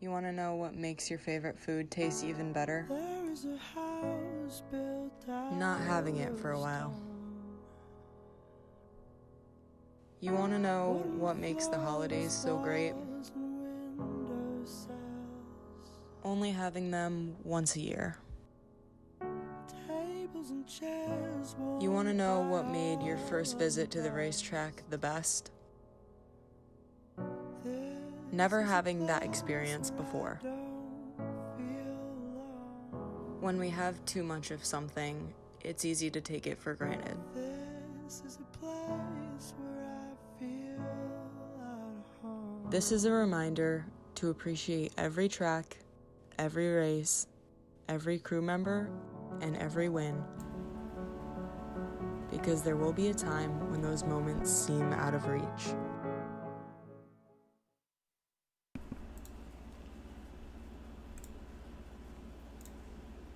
You want to know what makes your favorite food taste even better? Not having it for a while. You want to know what makes the holidays so great? Only having them once a year. You want to know what made your first visit to the racetrack the best? Never having that experience before. When we have too much of something, it's easy to take it for granted. This is a reminder to appreciate every track, every race, every crew member, and every win. Because there will be a time when those moments seem out of reach.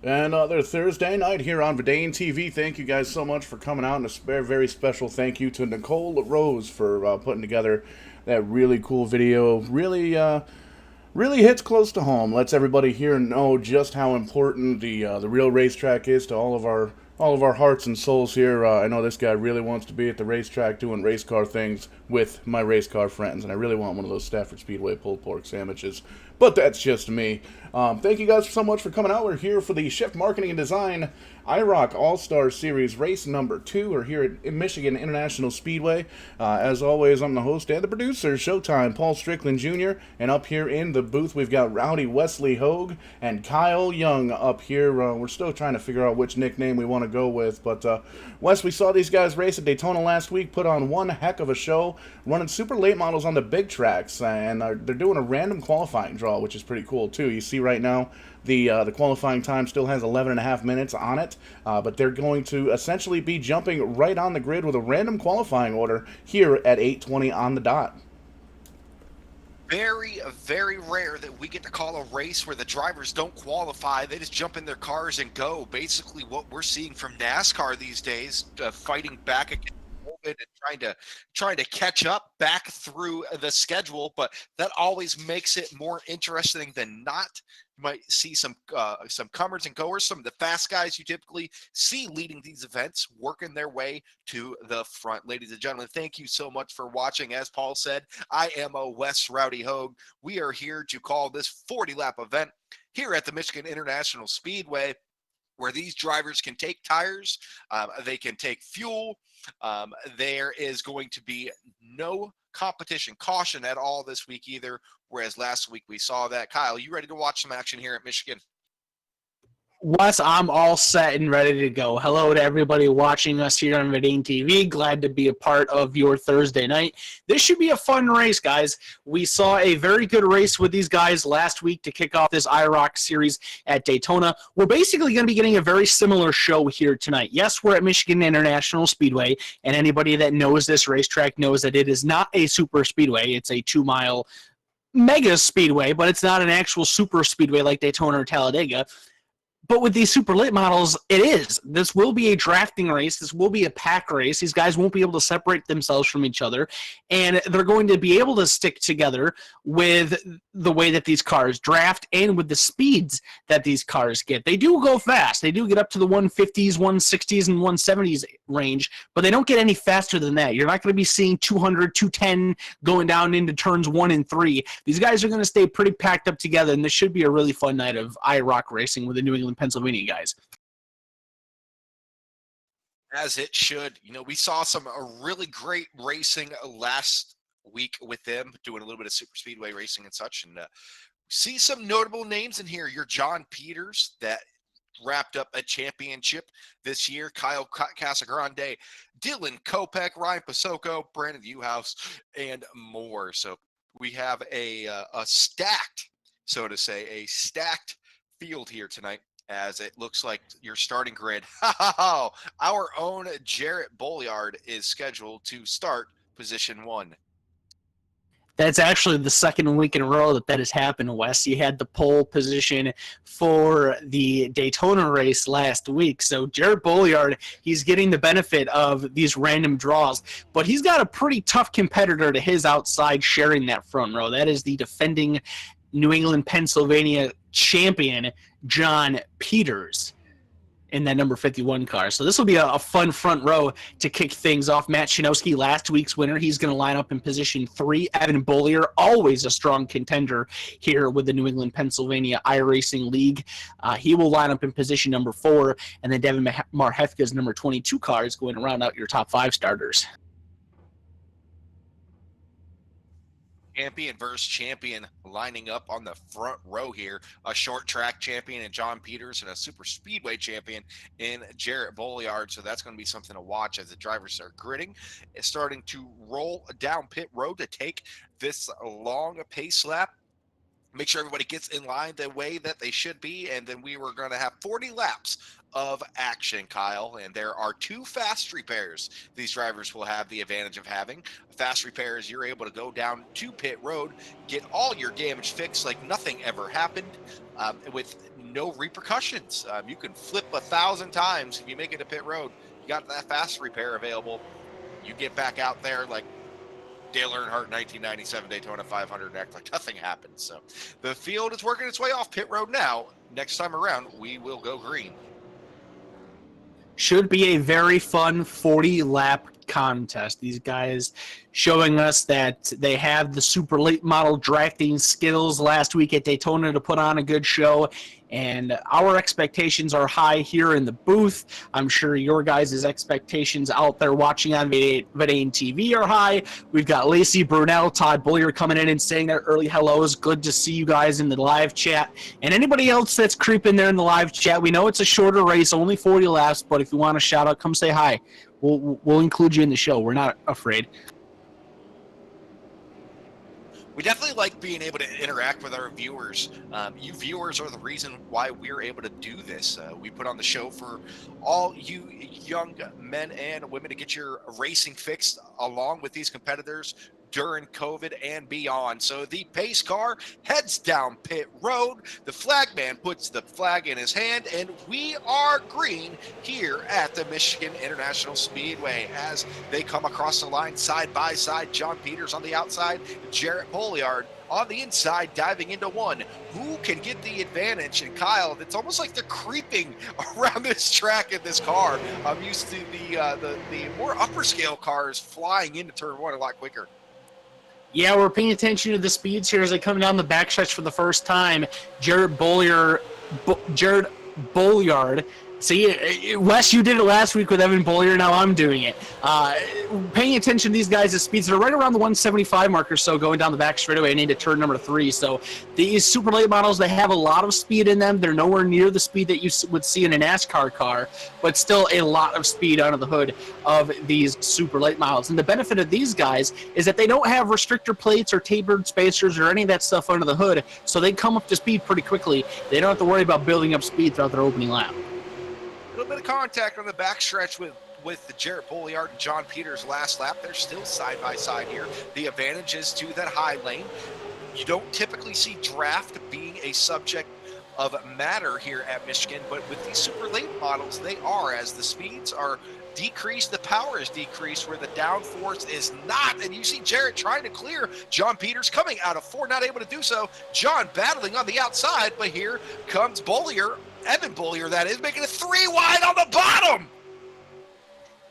Another Thursday night here on VidaneTV. Thank you guys so much for coming out, and a very special thank you to Nicole Rose for putting together that really cool video. Really hits close to home. Lets everybody here know just how important the real racetrack is to all of our hearts and souls here. I know this guy really wants to be at the racetrack doing race car things with my race car friends, and I really want one of those Stafford Speedway pulled pork sandwiches. But that's just me. Thank you guys so much for coming out. We're here for the Shift Marketing and Design IROC All-Star Series race number 2. We're here at Michigan International Speedway. As always, I'm the host and the producer, Showtime, Paul Strickland Jr. And up here in the booth, we've got Rowdy Wesley Hogue and Kyle Young up here. We're still trying to figure out which nickname we want to go with. But, Wes, we saw these guys race at Daytona last week, put on one heck of a show, running super late models on the big tracks. And they're doing a random qualifying draw, which is pretty cool, too. You see right now, the qualifying time still has 11.5 minutes on it, but they're going to essentially be jumping right on the grid with a random qualifying order here at 8:20 on the dot. Very, very rare that we get to call a race where the drivers don't qualify. They just jump in their cars and go. Basically what we're seeing from NASCAR these days, fighting back against COVID and trying to catch up back through the schedule, but that always makes it more interesting than not. You might see some comers and goers, some of the fast guys you typically see leading these events, working their way to the front. Ladies and gentlemen, thank you so much for watching. As Paul said, I am Wes Rowdy Hogue. We are here to call this 40-lap event here at the Michigan International Speedway, where these drivers can take tires, they can take fuel. There is going to be no competition caution at all this week either, whereas last week we saw that. Kyle, you ready to watch some action here at Michigan? Wes, I'm all set and ready to go. Hello to everybody watching us here on VidaneTV. Glad to be a part of your Thursday night. This should be a fun race, guys. We saw a very good race with these guys last week to kick off this IROC series at Daytona. We're basically going to be getting a very similar show here tonight. Yes, we're at Michigan International Speedway, and anybody that knows this racetrack knows that it is not a super speedway. It's a 2-mile mega speedway, but it's not an actual super speedway like Daytona or Talladega. But with these super late models, it is. This will be a drafting race. This will be a pack race. These guys won't be able to separate themselves from each other, and they're going to be able to stick together with the way that these cars draft and with the speeds that these cars get. They do go fast. They do get up to the 150s, 160s, and 170s range, but they don't get any faster than that. You're not going to be seeing 200, 210 going down into turns 1 and 3. These guys are going to stay pretty packed up together, and this should be a really fun night of IROC racing with the New England, Pennsylvania guys. As it should. You know, we saw some really great racing last week with them, doing a little bit of super speedway racing and such, and see some notable names in here. Your John Peters that wrapped up a championship this year, Kyle Casagrande, Dylan Kopech, Ryan Pasoko, Brandon Uhouse, and more. So we have a stacked, so to say, a stacked field here tonight, as it looks like your starting grid. Our own Jarrett Bolliard is scheduled to start position 1. That's actually the second week in a row that has happened, Wes. You had the pole position for the Daytona race last week. So Jarrett Bolliard, he's getting the benefit of these random draws, but he's got a pretty tough competitor to his outside sharing that front row. That is the defending New England, Pennsylvania champion, John Peters, in that number 51 car. So this will be a fun front row to kick things off. Matt Shinowski, last week's winner, he's going to line up in position 3. Evan Bollier, always a strong contender here with the New England, Pennsylvania iRacing League. He will line up in position number 4, and then Devin Marhefka's number 22 car is going to round out your top 5 starters. Champion versus champion lining up on the front row here. A short track champion in John Peters and a super speedway champion in Jarrett Bolliard. So that's going to be something to watch as the drivers are gritting. It's starting to roll down pit road to take this long pace lap. Make sure everybody gets in line the way that they should be. And then we were going to have 40 laps of action, Kyle. And there are 2 fast repairs these drivers will have the advantage of having. Fast repairs, you're able to go down to pit road, get all your damage fixed like nothing ever happened, with no repercussions. You can flip 1,000 times if you make it to pit road. You got that fast repair available. You get back out there like Dale Earnhardt 1997 Daytona 500 and act like nothing happened. So the field is working its way off pit road now. Next time around, we will go green. Should be a very fun 40-lap contest. These guys showing us that they have the super late model drafting skills last week at Daytona to put on a good show, and our expectations are high here in the booth. I'm sure your guys' expectations out there watching on VidaneTV are high. We've got Lacey Brunel, Todd Bollier coming in and saying their early hellos. Good to see you guys in the live chat. And anybody else that's creeping there in the live chat, we know it's a shorter race, only 40 laps, but if you want a shout out, come say hi. We'll include you in the show. We're not afraid. We definitely like being able to interact with our viewers. You viewers are the reason why we're able to do this. We put on the show for all you young men and women to get your racing fixed along with these competitors during COVID and beyond. So the pace car heads down pit road. The flag man puts the flag in his hand, and we are green here at the Michigan International Speedway as they come across the line side by side. John Peters on the outside, Jarrett Bolliard on the inside, diving into one. Who can get the advantage? And Kyle, it's almost like they're creeping around this track in this car. I'm used to the more upper scale cars flying into turn 1 a lot quicker. Yeah, we're paying attention to the speeds here as they come down the backstretch for the first time. Jarrett Bolliard. See, Wes, you did it last week with Evan Bollier. Now I'm doing it. Paying attention to these guys' speeds. They're right around the 175 mark or so going down the back straightaway and into turn number 3. So these super late models, they have a lot of speed in them. They're nowhere near the speed that you would see in a NASCAR car, but still a lot of speed under the hood of these super late models. And the benefit of these guys is that they don't have restrictor plates or tapered spacers or any of that stuff under the hood, so they come up to speed pretty quickly. They don't have to worry about building up speed throughout their opening lap. A little bit of contact on the backstretch with the Jarrett Bolliard and John Peters last lap. They're still side by side here. The advantage is to that high lane. You don't typically see draft being a subject of matter here at Michigan, but with these super late models, they are. As the speeds are decreased, the power is decreased where the downforce is not. And you see Jarrett trying to clear John Peters coming out of 4, not able to do so. John battling on the outside, but here comes Bollier. Evan Bollier, that is, making it 3 wide on the bottom.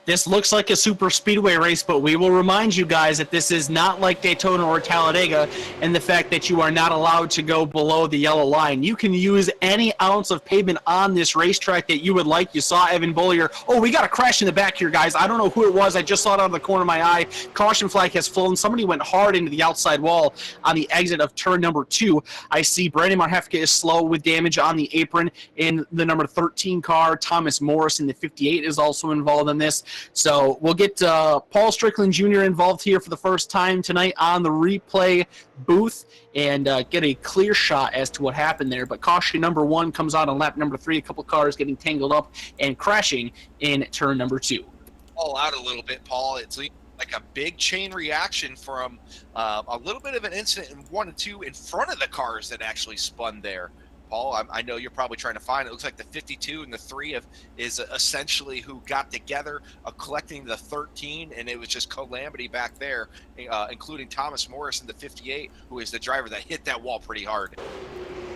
This looks like a super speedway race, but we will remind you guys that this is not like Daytona or Talladega and the fact that you are not allowed to go below the yellow line. You can use any ounce of pavement on this racetrack that you would like. You saw Evan Bollier. Oh, we got a crash in the back here, guys. I don't know who it was. I just saw it out of the corner of my eye. Caution flag has flown. Somebody went hard into the outside wall on the exit of turn number 2. I see Brandon Marhefka is slow with damage on the apron in the number 13 car. Thomas Morris in the 58 is also involved in this. So we'll get Paul Strickland Jr. involved here for the first time tonight on the replay booth and get a clear shot as to what happened there. But caution number 1 comes out on lap number 3. A couple cars getting tangled up and crashing in turn number 2. All out a little bit, Paul. It's like a big chain reaction from a little bit of an incident in 1 and 2 in front of the cars that actually spun there. Paul, I know you're probably trying to find it. It looks like the 52 and the 3 is essentially who got together, collecting the 13, and it was just calamity back there, including Thomas Morris in the 58, who is the driver that hit that wall pretty hard.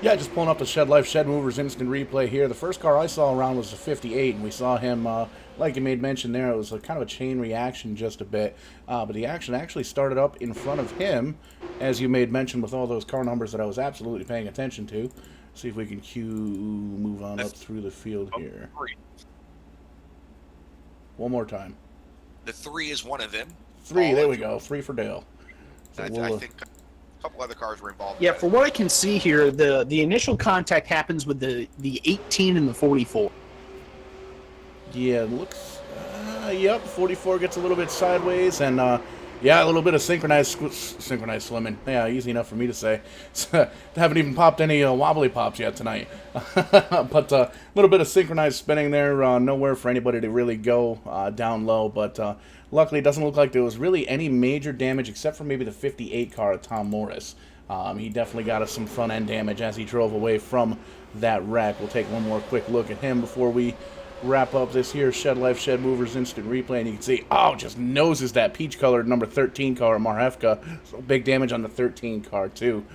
Yeah, just pulling up the Shed Life Shed Movers instant replay here. The first car I saw around was the 58, and we saw him, like you made mention there, it was kind of a chain reaction just a bit. But the action actually started up in front of him, as you made mention with all those car numbers that I was absolutely paying attention to. See if we can move on up through the field here. 3. One more time. The 3 is one of them. 3, there we go. 3 for Dale. So I think a couple other cars were involved. Yeah, from what I can see here, the initial contact happens with the 18 and the 44. Yeah, it looks... yep, 44 gets a little bit sideways, and yeah, a little bit of synchronized swimming. Yeah, easy enough for me to say. Haven't even popped any wobbly pops yet tonight. But a little bit of synchronized spinning there. Nowhere for anybody to really go down low. But luckily, it doesn't look like there was really any major damage except for maybe the 58 car of Tom Morris. He definitely got us some front-end damage as he drove away from that wreck. We'll take one more quick look at him before we wrap up this here Shed Life Shed Movers instant replay, and you can see, oh, just noses that peach-colored number 13 car, Marhefka. So big damage on the 13 car, too.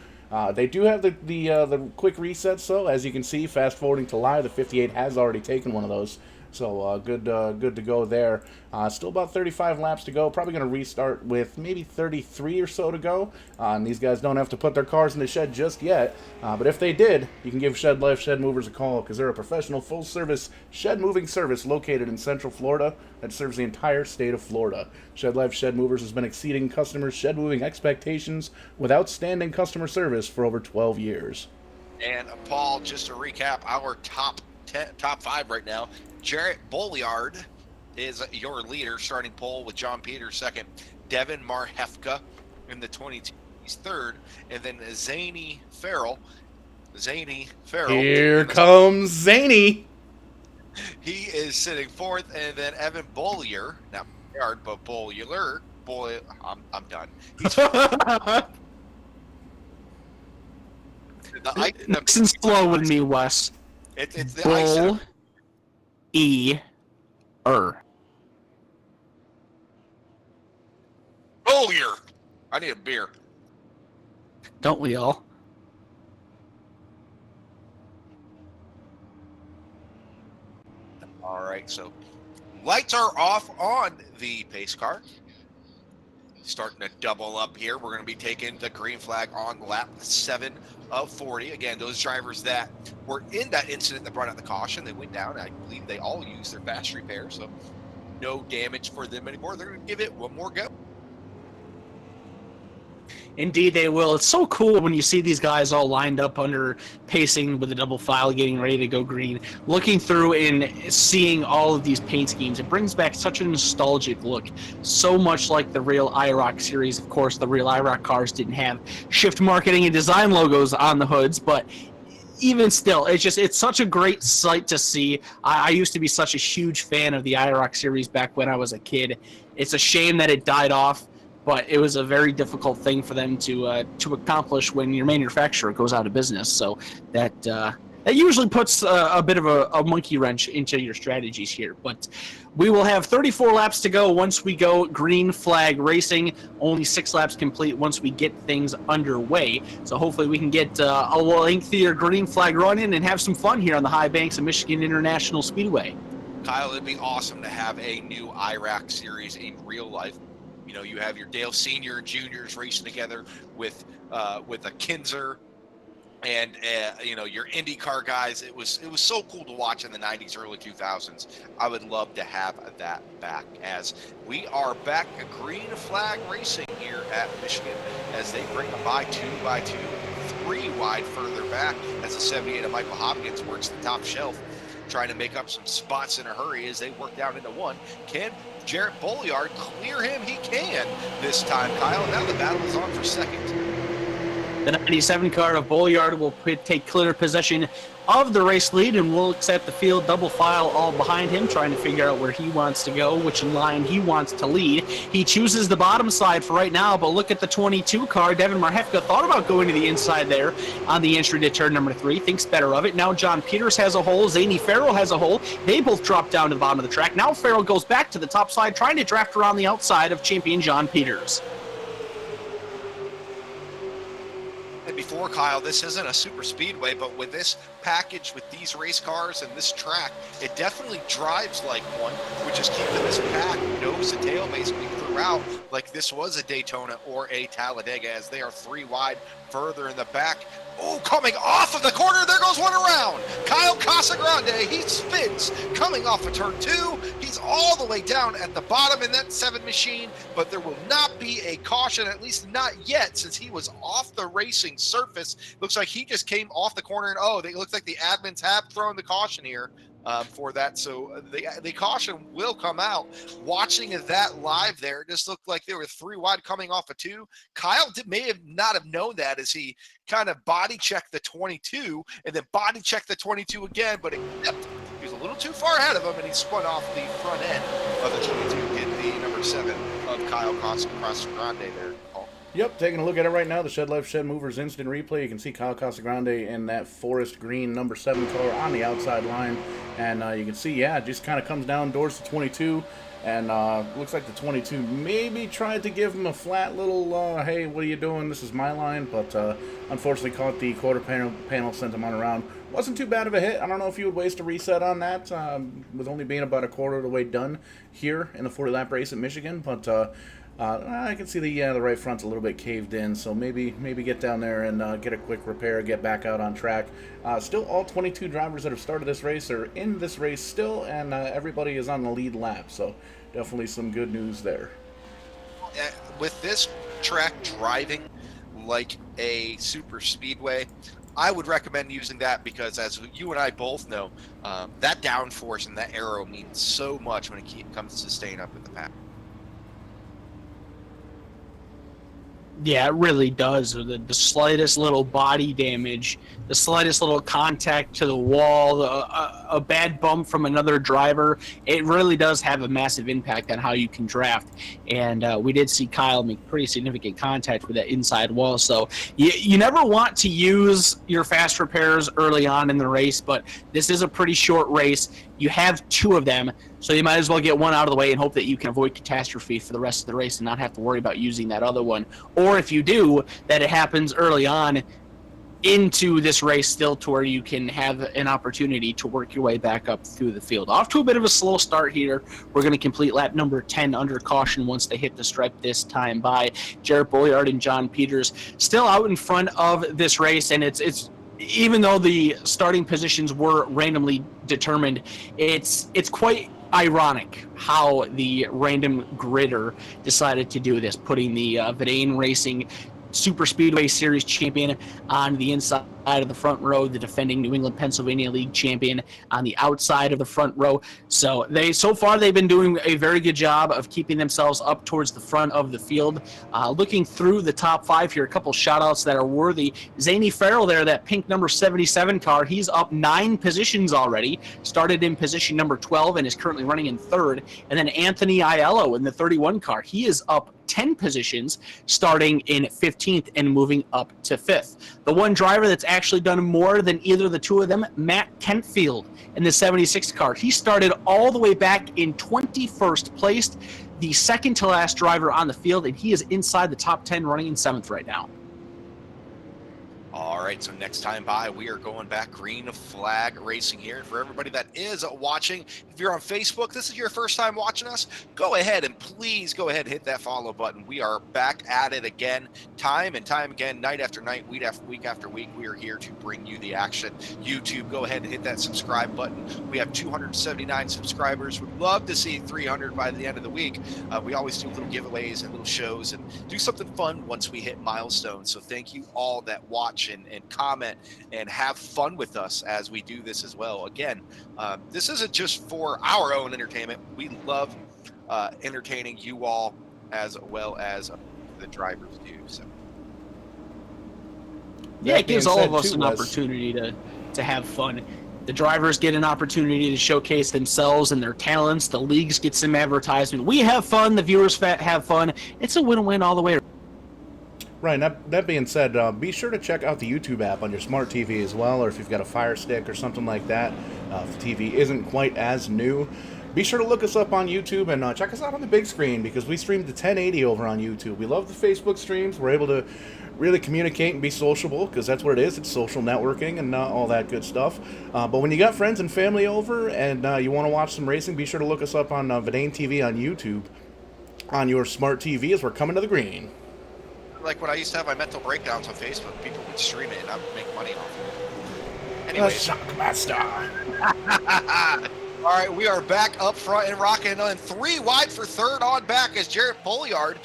They do have the quick resets, though. As you can see, fast-forwarding to live, the 58 has already taken one of those. So good to go there. Still about 35 laps to go. Probably going to restart with maybe 33 or so to go. And these guys don't have to put their cars in the shed just yet. But if they did, you can give Shed Life Shed Movers a call, because they're a professional full-service shed moving service located in Central Florida that serves the entire state of Florida. Shed Life Shed Movers has been exceeding customers' shed moving expectations with outstanding customer service for over 12 years. And Paul, just to recap, our top 5 right now. Jarrett Bolliard is your leader, starting pole with John Peters second. Devin Marhefka in the 22, he's third. And then Zany Farrell. Here comes Zany. He is sitting fourth. And then Evan Bollier, not Bolliard, but Bollier. I'm done. He's Nice and slow with me, Wes. It's the ice. Bollier. I need a beer. Don't we all? All right, so lights are off on the pace car. Starting to double up here. We're going to be taking the green flag on lap 7 of 40. Again, those drivers that were in that incident that brought out the caution, they went down. I believe they all used their fast repair, so no damage for them anymore. They're going to give it one more go. Indeed, they will. It's so cool when you see these guys all lined up under pacing with a double file, getting ready to go green, looking through and seeing all of these paint schemes. It brings back such a nostalgic look, so much like the real IROC series. Of course, the real IROC cars didn't have shift marketing and design logos on the hoods, but even still, it's such a great sight to see. I used to be such a huge fan of the IROC series back when I was a kid. It's a shame that it died off, but it was a very difficult thing for them to accomplish when your manufacturer goes out of business. So that usually puts a bit of a monkey wrench into your strategies here. But we will have 34 laps to go once we go green flag racing. Only 6 laps complete once we get things underway. So hopefully we can get a lengthier green flag run in and have some fun here on the high banks of Michigan International Speedway. Kyle, it'd be awesome to have a new IROC series in real life. You know, you have your Dale Senior and Juniors racing together with a Kinzer and you know, your IndyCar guys. It was so cool to watch in the 90s, early 2000s. I would love to have that back, as we are back at green flag racing here at Michigan as they bring them by 2 by 2, 3 wide further back as the 78 of Michael Hopkins works the top shelf, trying to make up some spots in a hurry as they work down into 1. Can Jarrett Bolliard clear him? He can this time, Kyle. Now the battle is on for second. The 97 car of Bolliard will take clear possession of the race lead, and will accept the field double file all behind him, trying to figure out where he wants to go, which line he wants to lead. He chooses the bottom side for right now, but look at the 22 car. Devin Marhefka thought about going to the inside there on the entry to turn number 3, thinks better of it. Now John Peters has a hole, Zany Farrell has a hole. They both drop down to the bottom of the track. Now Farrell goes back to the top side, trying to draft around the outside of champion John Peters. Before, Kyle, this isn't a super speedway, but with this package, with these race cars and this track, it definitely drives like one, which is keeping this pack nose to tail basically throughout, like this was a Daytona or a Talladega, as they are 3 wide further in the back. Oh, coming off of the corner, there goes one around. Kyle Casagrande, he spins, coming off of turn 2. He's all the way down at the bottom in that 7 machine, but there will not be a caution, at least not yet, since he was off the racing surface. Looks like he just came off the corner, and oh, it looks like the admins have thrown the caution here. For that, so the caution will come out. Watching that live there, it just looked like they were 3 wide coming off of 2. Kyle may have not have known that, as he kind of body checked the 22 and then body checked the 22 again, but he was a little too far ahead of him, and he spun off the front end of the 22, getting the number 7 of Kyle Casagrande there. Yep, taking a look at it right now, the Shed Life Shed Movers instant replay. You can see Kyle Casagrande in that forest green number 7 car on the outside line. And you can see, yeah, it just kind of comes down towards the 22. And looks like the 22 maybe tried to give him a flat little, hey, what are you doing? This is my line. But unfortunately caught the quarter panel, sent him on around. Wasn't too bad of a hit. I don't know if you would waste a reset on that, with only being about a quarter of the way done here in the 40-lap race at Michigan. But I can see the right front's a little bit caved in, so maybe get down there and get a quick repair, get back out on track. Still, all 22 drivers that have started this race are in this race still, and everybody is on the lead lap, so definitely some good news there. With this track driving like a super speedway, I would recommend using that, because as you and I both know, that downforce and that aero means so much when it comes to staying up in the pack. Yeah, it really does. The slightest little body damage, the slightest little contact to the wall, a bad bump from another driver, it really does have a massive impact on how you can draft. And we did see Kyle make pretty significant contact with that inside wall. So you never want to use your fast repairs early on in the race, but this is a pretty short race. You have 2 of them, so you might as well get one out of the way and hope that you can avoid catastrophe for the rest of the race and not have to worry about using that other one. Or if you do, that it happens early on into this race still, to where you can have an opportunity to work your way back up through the field. Off to a bit of a slow start here. We're going to complete lap number 10 under caution once they hit the stripe this time by Jarrett Bolliard and John Peters. Still out in front of this race, and it's even though the starting positions were randomly determined, it's quite ironic how the random gridder decided to do this, putting the Vidane Racing Super Speedway Series champion on the inside of the front row, the defending New England Pennsylvania League champion on the outside of the front row. So far they've been doing a very good job of keeping themselves up towards the front of the field. Looking through the top 5 here, a couple shout outs that are worthy. Zany Farrell there, that pink number 77 car, he's up 9 positions already, started in position number 12 and is currently running in 3rd. And then Anthony Aiello in the 31 car, he is up 10 positions, starting in 15th and moving up to 5th. The one driver that's actually done more than either of the 2 of them, Matt Kentfield in the 76 car. He started all the way back in 21st place, the second to last driver on the field, and he is inside the top 10, running in 7th right now. All right, so next time by, we are going back green flag racing here. And for everybody that is watching, if you're on Facebook, this is your first time watching us, go ahead and please go ahead and hit that follow button. We are back at it again, time and time again, night after night, week after week. We are here to bring you the action. YouTube, go ahead and hit that subscribe button. We have 279 subscribers. We'd love to see 300 by the end of the week. We always do little giveaways and little shows and do something fun once we hit milestones. So thank you all that watch and comment and have fun with us as we do this as well. Again, this isn't just for our own entertainment. We love entertaining you all as well as the drivers do. So Yeah, it gives all of us an opportunity to have fun. The drivers get an opportunity to showcase themselves and their talents. The leagues get some advertisement. We have fun. The viewers have fun. It's a win-win all the way. Right, that being said, be sure to check out the YouTube app on your smart TV as well, or if you've got a Fire Stick or something like that, if the TV isn't quite as new. Be sure to look us up on YouTube and check us out on the big screen, because we stream to 1080 over on YouTube. We love the Facebook streams. We're able to really communicate and be sociable, because that's what it is. It's social networking and all that good stuff. But when you got friends and family over and you want to watch some racing, be sure to look us up on VidaneTV on YouTube on your smart TV as we're coming to the green. Like when I used to have my mental breakdowns on Facebook, people would stream it and I would make money off of it. Anyways. Shockmaster. All right, we are back up front and rocking on 3 wide for third on back as Jarrett Bolliard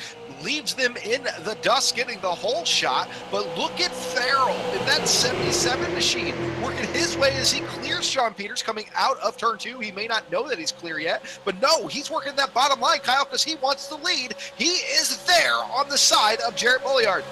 leaves them in the dust, getting the whole shot. But look at Farrell in that 77 machine working his way as he clears Sean Peters coming out of turn 2. He may not know that he's clear yet, but no, he's working that bottom line, Kyle, because he wants the lead. He is there on the side of Jarrett Bolliard.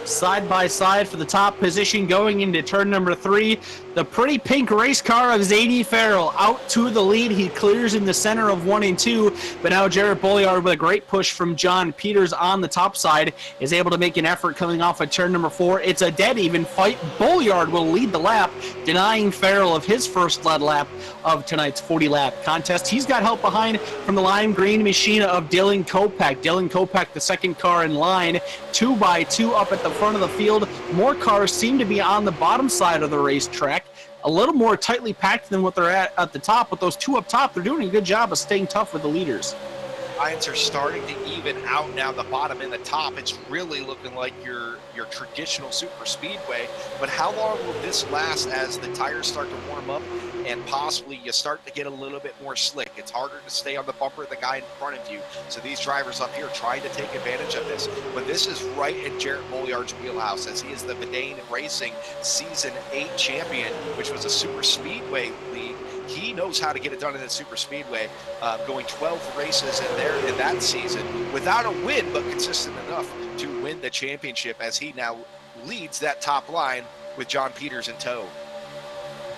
Side by side for the top position going into turn number 3. The pretty pink race car of Zadie Farrell out to the lead. He clears in the center of 1 and 2, but now Jarrett Bolliard with a great push from John Peters on the top side is able to make an effort coming off of turn number 4. It's a dead even fight. Bolliard will lead the lap, denying Farrell of his first lead lap of tonight's 40-lap contest. He's got help behind from the lime green machine of Dylan Kopak. Dylan Kopak, the second car in line, 2 by 2 up at the front of the field. More cars seem to be on the bottom side of the racetrack, a little more tightly packed than what they're at the top, but those 2 up top, they're doing a good job of staying tough with the leaders. Lines are starting to even out now, the bottom and the top. It's really looking like your traditional super speedway, but how long will this last as the tires start to warm up and possibly you start to get a little bit more slick? It's harder to stay on the bumper of the guy in front of you, so these drivers up here trying to take advantage of this. But this is right in Jarrett Bolliard's wheelhouse, as he is the Vidane Racing Season 8 champion, which was a super speedway league. He knows how to get it done in the super speedway, going 12 races in there in that season without a win, but consistent enough to win the championship, as he now leads that top line with John Peters in tow.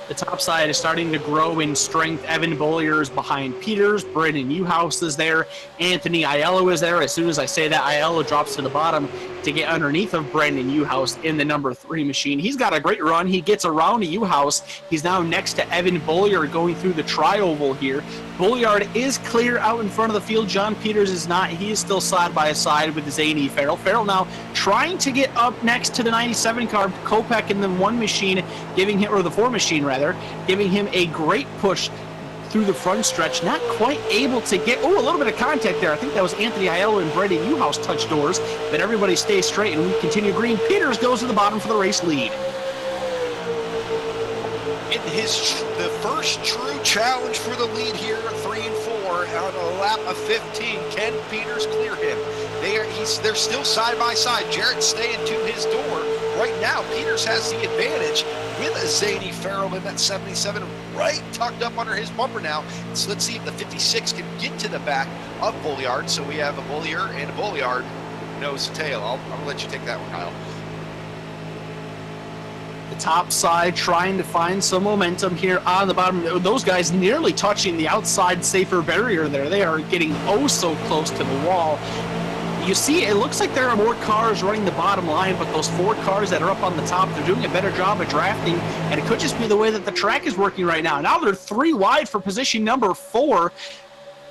The top side is starting to grow in strength. Evan Bollier is behind Peters. Brendan Newhouse is there. Anthony Aiello is there. As soon as I say that, Aiello drops to the bottom to get underneath of Brendan Newhouse in the number 3 machine. He's got a great run. He gets around Newhouse. He's now next to Evan Bollier going through the tri-oval here. Bolliard is clear out in front of the field. John Peters is not. He is still side by side with Zadie Farrell. Farrell now trying to get up next to the 97 car. Kopak in the 1 machine, giving him, or the 4 machine rather, giving him a great push through the front stretch. Not quite able to get, a little bit of contact there. I think that was Anthony Aiello and Brendan Newhouse touch doors, but everybody stays straight and we continue green. Peters goes to the bottom for the race lead. In the first true challenge for the lead here at 3 and 4 on a lap of 15, can Peters clear him? They're still side by side. Jarrett's staying to his door. Right now, Peters has the advantage with Zadie Farrell in that 77 right tucked up under his bumper now. So let's see if the 56 can get to the back of Bolliard. So we have a Bollier and a Bolliard nose to tail. I'm going to let you take that one, Kyle. The top side trying to find some momentum here on the bottom. Those guys nearly touching the outside safer barrier there. They are getting oh so close to the wall. You see, it looks like there are more cars running the bottom line, but those 4 cars that are up on the top, they're doing a better job of drafting, and it could just be the way that the track is working right now. Now they're 3 wide for position number 4.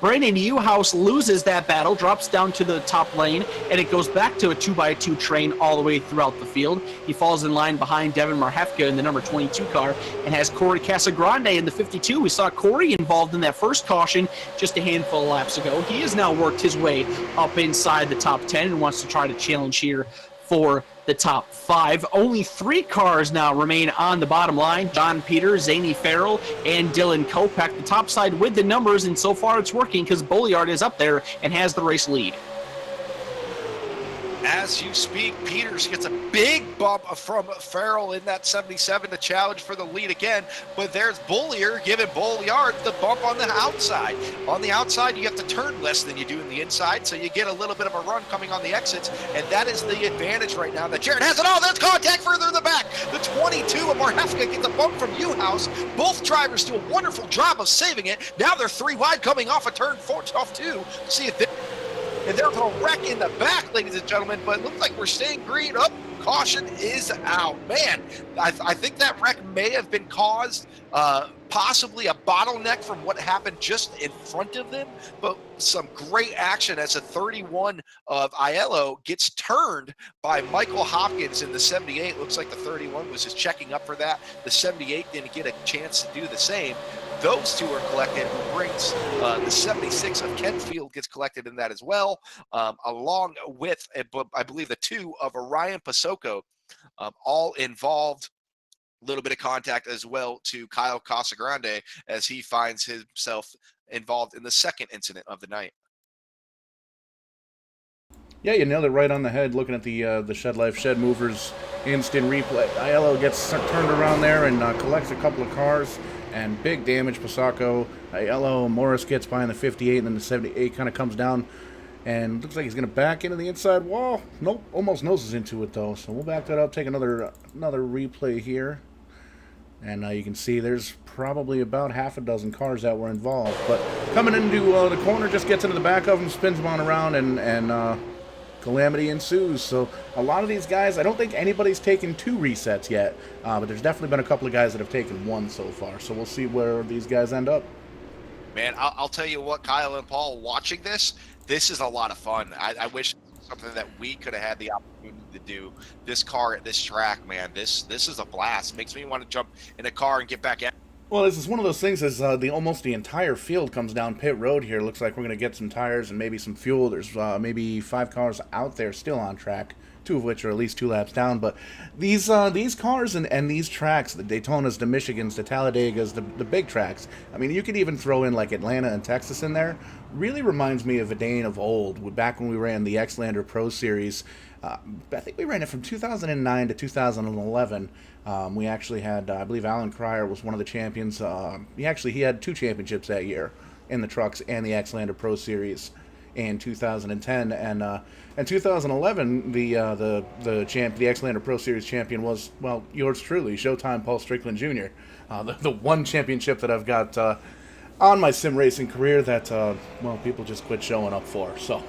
Brendan Newhouse loses that battle, drops down to the top lane, and it goes back to a 2x2 train all the way throughout the field. He falls in line behind Devin Marhefka in the number 22 car and has Corey Casagrande in the 52. We saw Corey involved in that first caution just a handful of laps ago. He has now worked his way up inside the top 10 and wants to try to challenge here for the top 5. Only 3 cars now remain on the bottom line. John Peters, Zadie Farrell, and Dylan Kopak. The top side with the numbers, and so far it's working because Bolliard is up there and has the race lead. As you speak, Peters gets a big bump from Farrell in that 77 to challenge for the lead again. But there's Bollier giving Bolliard the bump on the outside. On the outside, you have to turn less than you do in the inside, so you get a little bit of a run coming on the exits, and that is the advantage right now that Jared has it all. There's contact further in the back. The 22 of Marhefka gets a bump from Uhouse. Both drivers do a wonderful job of saving it. Now they're 3 wide coming off a turn 4, off 2. See if they... And there's a wreck in the back, ladies and gentlemen, but it looks like we're staying green. Up, caution is out. Man, I think that wreck may have been caused possibly a bottleneck from what happened just in front of them, but some great action as a 31 of Aiello gets turned by Michael Hopkins in the 78. Looks like the 31 was just checking up for that. The 78 didn't get a chance to do the same. Those two are collected, who brings the 76 of Kentfield gets collected in that as well, along with, I believe, the 2 of Orion Pasoko, all involved. A little bit of contact as well to Kyle Casagrande as he finds himself involved in the second incident of the night. Yeah, you nailed it right on the head looking at the Shed Life Shed Movers instant replay. Aiello gets turned around there and collects a couple of cars, and big damage. Pasako, Aiello, Morris gets by in the 58, and then the 78 kind of comes down and looks like he's going to back into the inside wall. Nope, almost noses into it though. So we'll back that up, take another replay here. And you can see there's probably about half a dozen cars that were involved. But coming into the corner, just gets into the back of him, spins him on around, and calamity ensues. So a lot of these guys, I don't think anybody's taken 2 resets yet. But there's definitely been a couple of guys that have taken 1 so far. So we'll see where these guys end up. Man, I'll tell you what, Kyle and Paul, watching this is a lot of fun. I wish something that we could have had the opportunity to do. This car at this track, man, this is a blast. Makes me want to jump in a car and get back in. Well, this is one of those things as almost the entire field comes down pit road here. Looks like we're going to get some tires and maybe some fuel. There's maybe 5 cars out there still on track, 2 of which are at least 2 laps down. But these cars and these tracks, the Daytonas, the Michigans, the Talladegas, the big tracks, I mean, you could even throw in like Atlanta and Texas in there, really reminds me of Vidane of old, back when we ran the Xlander Pro Series. I think we ran it from 2009 to 2011. We actually had, I believe Alan Cryer was one of the champions. He had 2 championships that year in the trucks and the Xlander Pro Series in 2010. And in 2011, the Xlander Pro Series champion was, well, yours truly, Showtime Paul Strickland Jr. The one championship that I've got on my sim racing career that, well, people just quit showing up for. So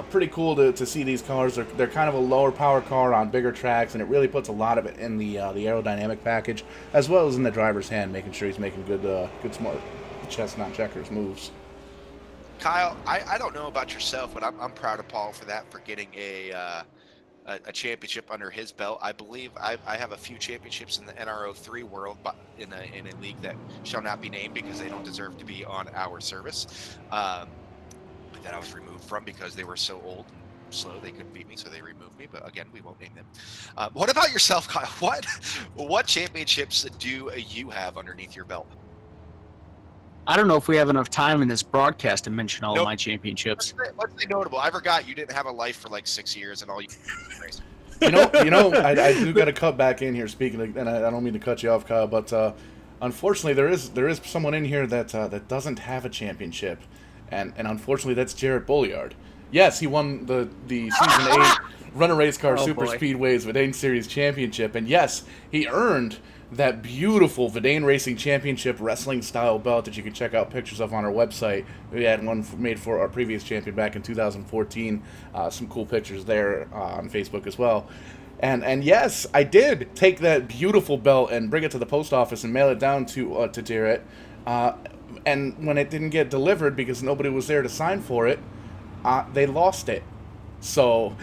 pretty cool to see these cars. They're kind of a lower power car on bigger tracks, and it really puts a lot of it in the aerodynamic package, as well as in the driver's hand, making sure he's making good smart chestnut checkers moves. Kyle, I don't know about yourself, but I'm proud of Paul for that, for getting a championship under his belt. I believe I have a few championships in the NRO3 world, but in a league that shall not be named because they don't deserve to be on our service. But that I was removed from because they were so old and slow they couldn't beat me, so they removed me. But again, we won't name them. What about yourself, Kyle? What championships do you have underneath your belt? I don't know if we have enough time in this broadcast to mention all of my championships. Let's say notable. I forgot you didn't have a life for like 6 years and all you. I do got to cut back in here. Speaking of, and I don't mean to cut you off, Kyle, but unfortunately there is someone in here that doesn't have a championship, and unfortunately that's Jarrett Bolliard. Yes, he won the season 8 Runner Race Car Super Speedways Vidane Series Championship, and yes, he earned that beautiful Vidane Racing Championship wrestling style belt that you can check out pictures of on our website. We had one made for our previous champion back in 2014. Some cool pictures there on Facebook as well. And yes, I did take that beautiful belt and bring it to the post office and mail it down to Jarrett. And when it didn't get delivered because nobody was there to sign for it, they lost it. So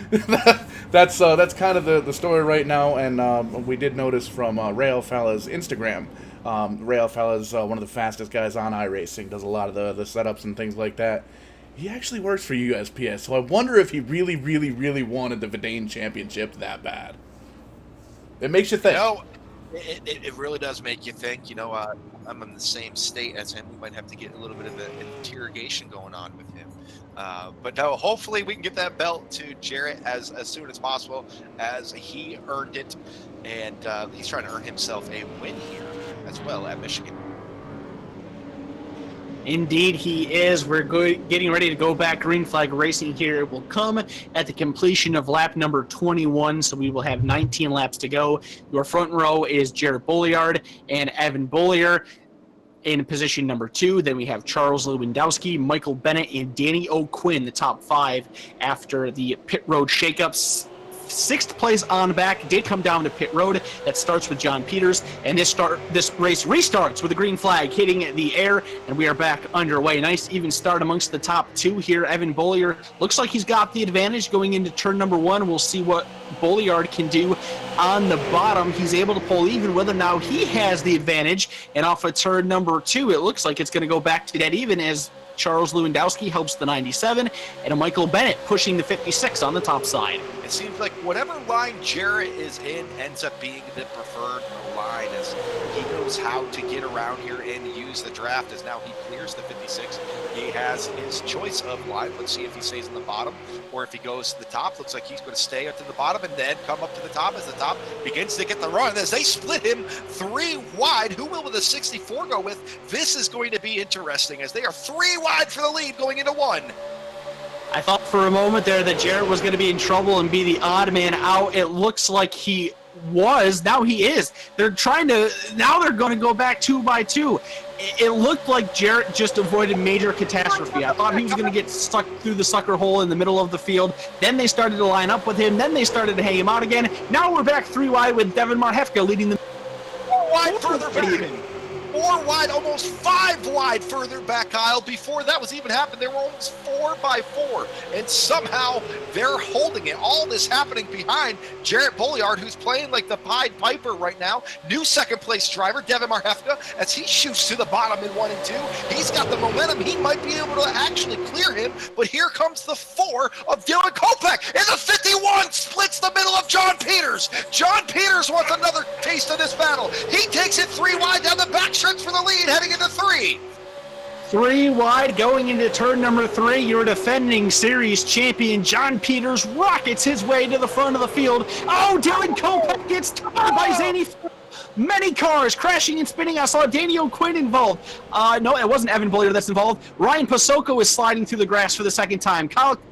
that's kind of the story right now, and we did notice from Ray Alfala's Instagram. Ray Alfala is one of the fastest guys on iRacing, does a lot of the setups and things like that. He actually works for USPS, so I wonder if he really, really, really wanted the Vidane Championship that bad. It makes you think. It really does make you think. I'm in the same state as him. We might have to get a little bit of an interrogation going on with him. But no, hopefully we can get that belt to Jarrett as soon as possible, as he earned it. And he's trying to earn himself a win here as well at Michigan. Indeed, he is. We're getting ready to go back. Green flag racing here will come at the completion of lap number 21, so we will have 19 laps to go. Your front row is Jarrett Bolliard and Evan Bollier in position number 2. Then we have Charles Lewandowski, Michael Bennett, and Danny O'Quinn, the top 5 after the pit road shakeups. 6th place on back did come down to pit road. That starts with John Peters, and this race restarts with a green flag hitting the air, and we are back underway. Nice even start amongst the top 2 here. Evan Bollier looks like he's got the advantage going into turn number 1. We'll see what Bolliard can do on the bottom. He's able to pull even whether now he has the advantage, and off of turn number 2 it looks like it's going to go back to that even as Charles Lewandowski helps the 97, and a Michael Bennett pushing the 56 on the top side. It seems like whatever line Jarrett is in ends up being the preferred line, as he knows how to get around here and use the draft, as now he clears the 56. He has his choice of line. Let's see if he stays in the bottom or if he goes to the top. Looks like he's going to stay up to the bottom and then come up to the top as the top begins to get the run. As they split him 3 wide, who will the 64 go with? This is going to be interesting, as they are 3 wide for the lead going into 1. I thought for a moment there that Jarrett was going to be in trouble and be the odd man out. It looks like he was. Now he is. They're going to go back 2 by 2. It looked like Jarrett just avoided major catastrophe. I thought he was going to get stuck through the sucker hole in the middle of the field. Then they started to line up with him. Then they started to hang him out again. Now we're back 3 wide with Devin Marhefka leading the 4 wide further back. 4 wide, almost 5 wide further back, Kyle. Before that was even happened, they were almost 4 by 4, and somehow they're holding it. All this happening behind Jarrett Bolliard, who's playing like the Pied Piper right now. New second place driver, Devin Marhefka, as he shoots to the bottom in 1 and 2. He's got the momentum. He might be able to actually clear him, but here comes the 4 of Dylan Kopech, and the 51 splits the middle of John Peters. John Peters wants another taste of this battle. He takes it 3 wide down the back stretch for the lead, heading into 3. 3 wide going into turn number 3. Your defending series champion John Peters rockets his way to the front of the field. Oh, Dylan Kopech gets tarred by Zany. Many cars crashing and spinning. I saw Danny O'Quinn involved. No, it wasn't Evan Bollier that's involved. Ryan Pasoko is sliding through the grass for the second time.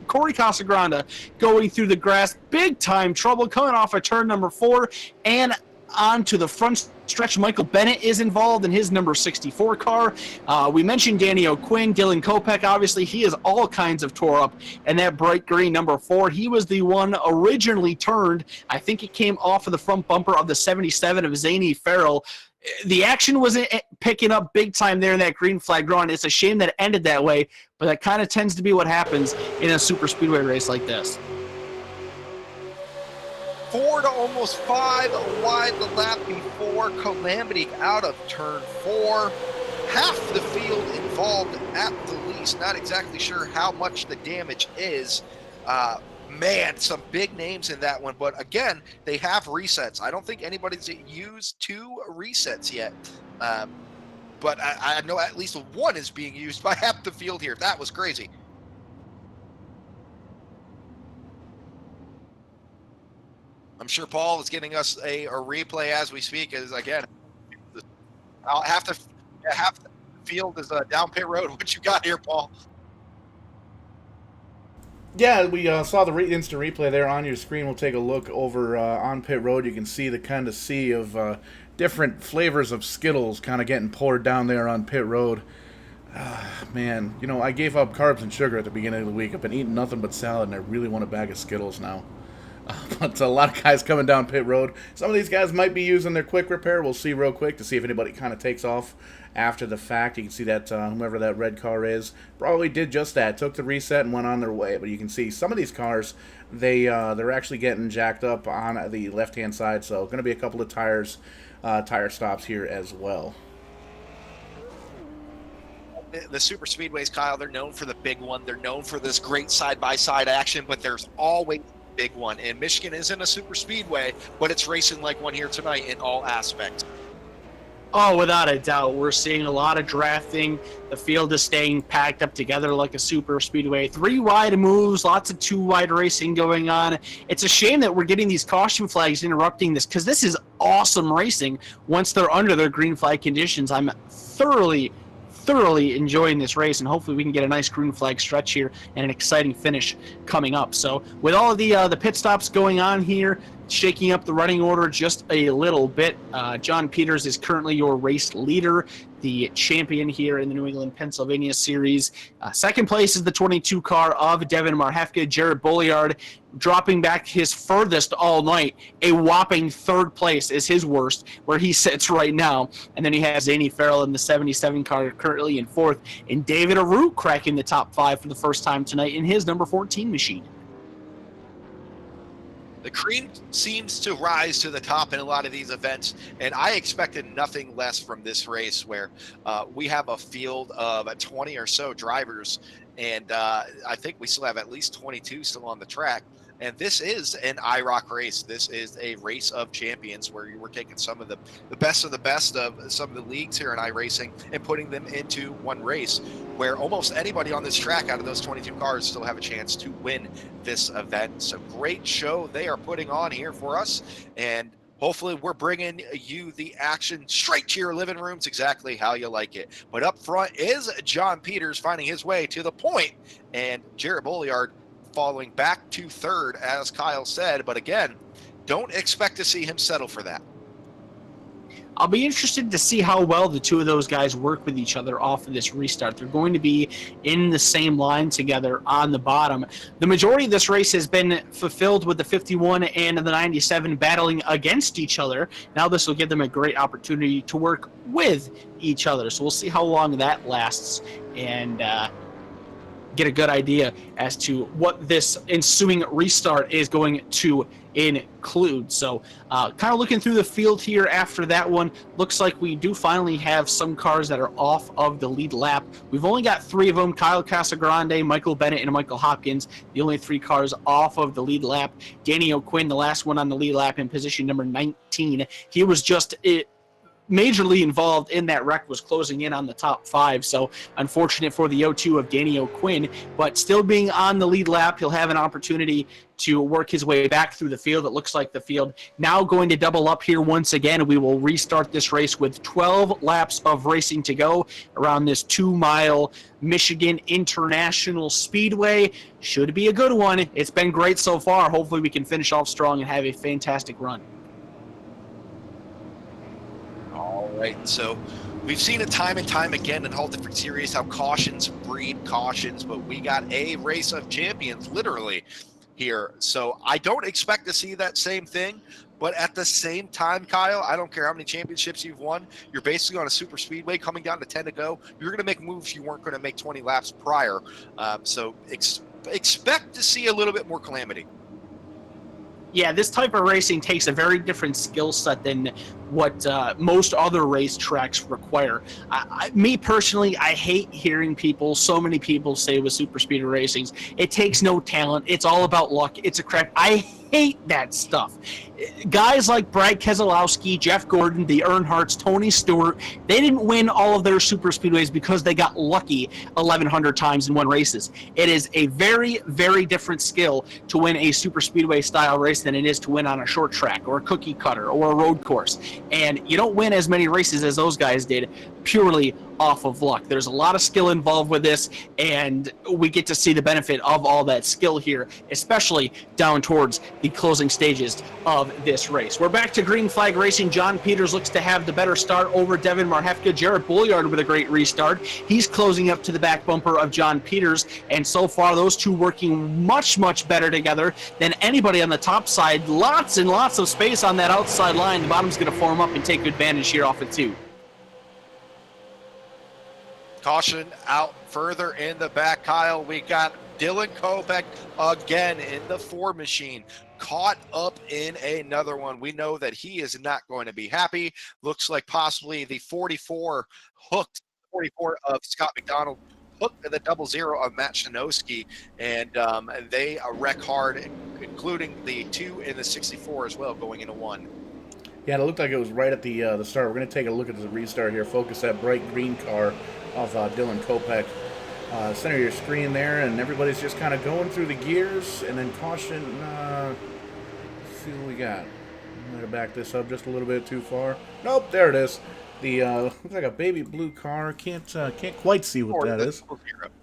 Corey Casagrande going through the grass. Big time trouble coming off of turn number 4 and onto the front stretch. Michael Bennett is involved in his number 64 car. We mentioned Danny O'Quinn, Dylan Kopech. Obviously, he is all kinds of tore up. And that bright green number 4, he was the one originally turned. I think it came off of the front bumper of the 77 of Zany Farrell. The action was picking up big time there in that green flag run. It's a shame that it ended that way, but that kind of tends to be what happens in a super speedway race like this. 4 to almost 5 wide the lap before calamity out of turn 4. Half the field involved at the least. Not exactly sure how much the damage is. Man, some big names in that one. But again, they have resets. I don't think anybody's used 2 resets yet. But I know at least 1 is being used by half the field here. That was crazy. I'm sure Paul is getting us a replay as we speak. As again, half the field is down pit road. What you got here, Paul? Yeah, we saw the instant replay there on your screen. We'll take a look over on pit road. You can see the kind of sea of different flavors of Skittles kind of getting poured down there on pit road. Man, you know, I gave up carbs and sugar at the beginning of the week. I've been eating nothing but salad, and I really want a bag of Skittles now. But a lot of guys coming down pit road. Some of these guys might be using their quick repair. We'll see real quick to see if anybody kind of takes off after the fact. You can see that whomever that red car is probably did just that. Took the reset and went on their way. But you can see some of these cars, they're actually getting jacked up on the left-hand side. So going to be a couple of tire stops here as well. The super speedways, Kyle, they're known for the big one. They're known for this great side-by-side action, but there's always big one, and Michigan isn't a super speedway, but it's racing like one here tonight in all aspects. Oh, without a doubt. We're seeing a lot of drafting. The field is staying packed up together like a super speedway. 3 wide moves, lots of 2 wide racing going on. It's a shame that we're getting these caution flags interrupting this, because this is awesome racing once they're under their green flag conditions. I'm thoroughly enjoying this race, and hopefully we can get a nice green flag stretch here and an exciting finish coming up. So with all of the pit stops going on here, shaking up the running order just a little bit, John Peters is currently your race leader, the champion here in the New England, Pennsylvania series. Second place is the 22 car of Devin Marhefka. Jared Bolliard dropping back his furthest all night. A whopping third place is his worst, where he sits right now. And then he has Zaney Farrell in the 77 car currently in fourth, and David Arute cracking the top 5 for the first time tonight in his number 14 machine. The cream seems to rise to the top in a lot of these events, and I expected nothing less from this race, where we have a field of 20 or so drivers, and I think we still have at least 22 still on the track. And this is an IROC race. This is a race of champions, where you were taking some of the best of the best of some of the leagues here in iRacing and putting them into one race, where almost anybody on this track out of those 22 cars still have a chance to win this event. So great show they are putting on here for us, and hopefully we're bringing you the action straight to your living rooms, exactly how you like it. But up front is John Peters finding his way to the point, and Jared Bolliard falling back to third, as Kyle said. But again, don't expect to see him settle for that. I'll be interested to see how well the two of those guys work with each other off of this restart. They're going to be in the same line together on the bottom. The majority of this race has been fulfilled with the 51 and the 97 battling against each other. Now this will give them a great opportunity to work with each other. So we'll see how long that lasts, and get a good idea as to what this ensuing restart is going to include. So kind of looking through the field here after that one, looks like we do finally have some cars that are off of the lead lap. We've only got 3 of them: Kyle Casagrande, Michael Bennett, and Michael Hopkins, the only 3 cars off of the lead lap. Danny O'Quinn, the last one on the lead lap, in position number 19. He was just majorly involved in that wreck, was closing in on the top 5. So unfortunate for the O2 of Danny O'Quinn, but still being on the lead lap, he'll have an opportunity to work his way back through the field. It looks like the field now going to double up here once again. We will restart this race with 12 laps of racing to go around this 2-mile Michigan International Speedway. Should be a good one. It's been great so far. Hopefully we can finish off strong and have a fantastic run. Right, so we've seen it time and time again in all different series how cautions breed cautions, but we got a race of champions literally here. So I don't expect to see that same thing, but at the same time, Kyle, I don't care how many championships you've won, you're basically on a super speedway coming down to 10 to go. You're going to make moves you weren't going to make 20 laps prior. So expect to see a little bit more calamity. Yeah, this type of racing takes a very different skill set than what most other racetracks require. Me personally, I hate hearing so many people say with super speed racings, it takes no talent, it's all about luck, it's a crap. I hate that stuff. Guys like Brad Keselowski, Jeff Gordon, the Earnhardts, Tony Stewart, they didn't win all of their super speedways because they got lucky 1,100 times in one races. It is a very, very different skill to win a super speedway style race than it is to win on a short track or a cookie cutter or a road course. And you don't win as many races as those guys did purely off of luck. There's a lot of skill involved with this, and we get to see the benefit of all that skill here, especially down towards the closing stages of this race. We're back to green flag racing. John Peters looks to have the better start over Devin Marhefka. Jared Bolliard with a great restart. He's closing up to the back bumper of John Peters, and so far those two working much, much better together than anybody on the top side. Lots and lots of space on that outside line. The bottom's going to form up and take advantage here off of 2. Caution out further in the back, Kyle. We got Dylan Kopech again in the 4 machine, caught up in another one. We know that he is not going to be happy. Looks like possibly the 44 of Scott McDonald hooked the 00 of Matt Shanowski, and they wreck hard, including the 2 and the 64 as well, going into 1. Yeah, it looked like it was right at the start. We're going to take a look at the restart here. Focus that bright green car of Dylan Kopech. Center of your screen there, and everybody's just kind of going through the gears, and then caution. Let's see what we got. I'm going to back this up just a little bit too far. Nope, there it is. The looks like a baby blue car. Can't quite see what that is.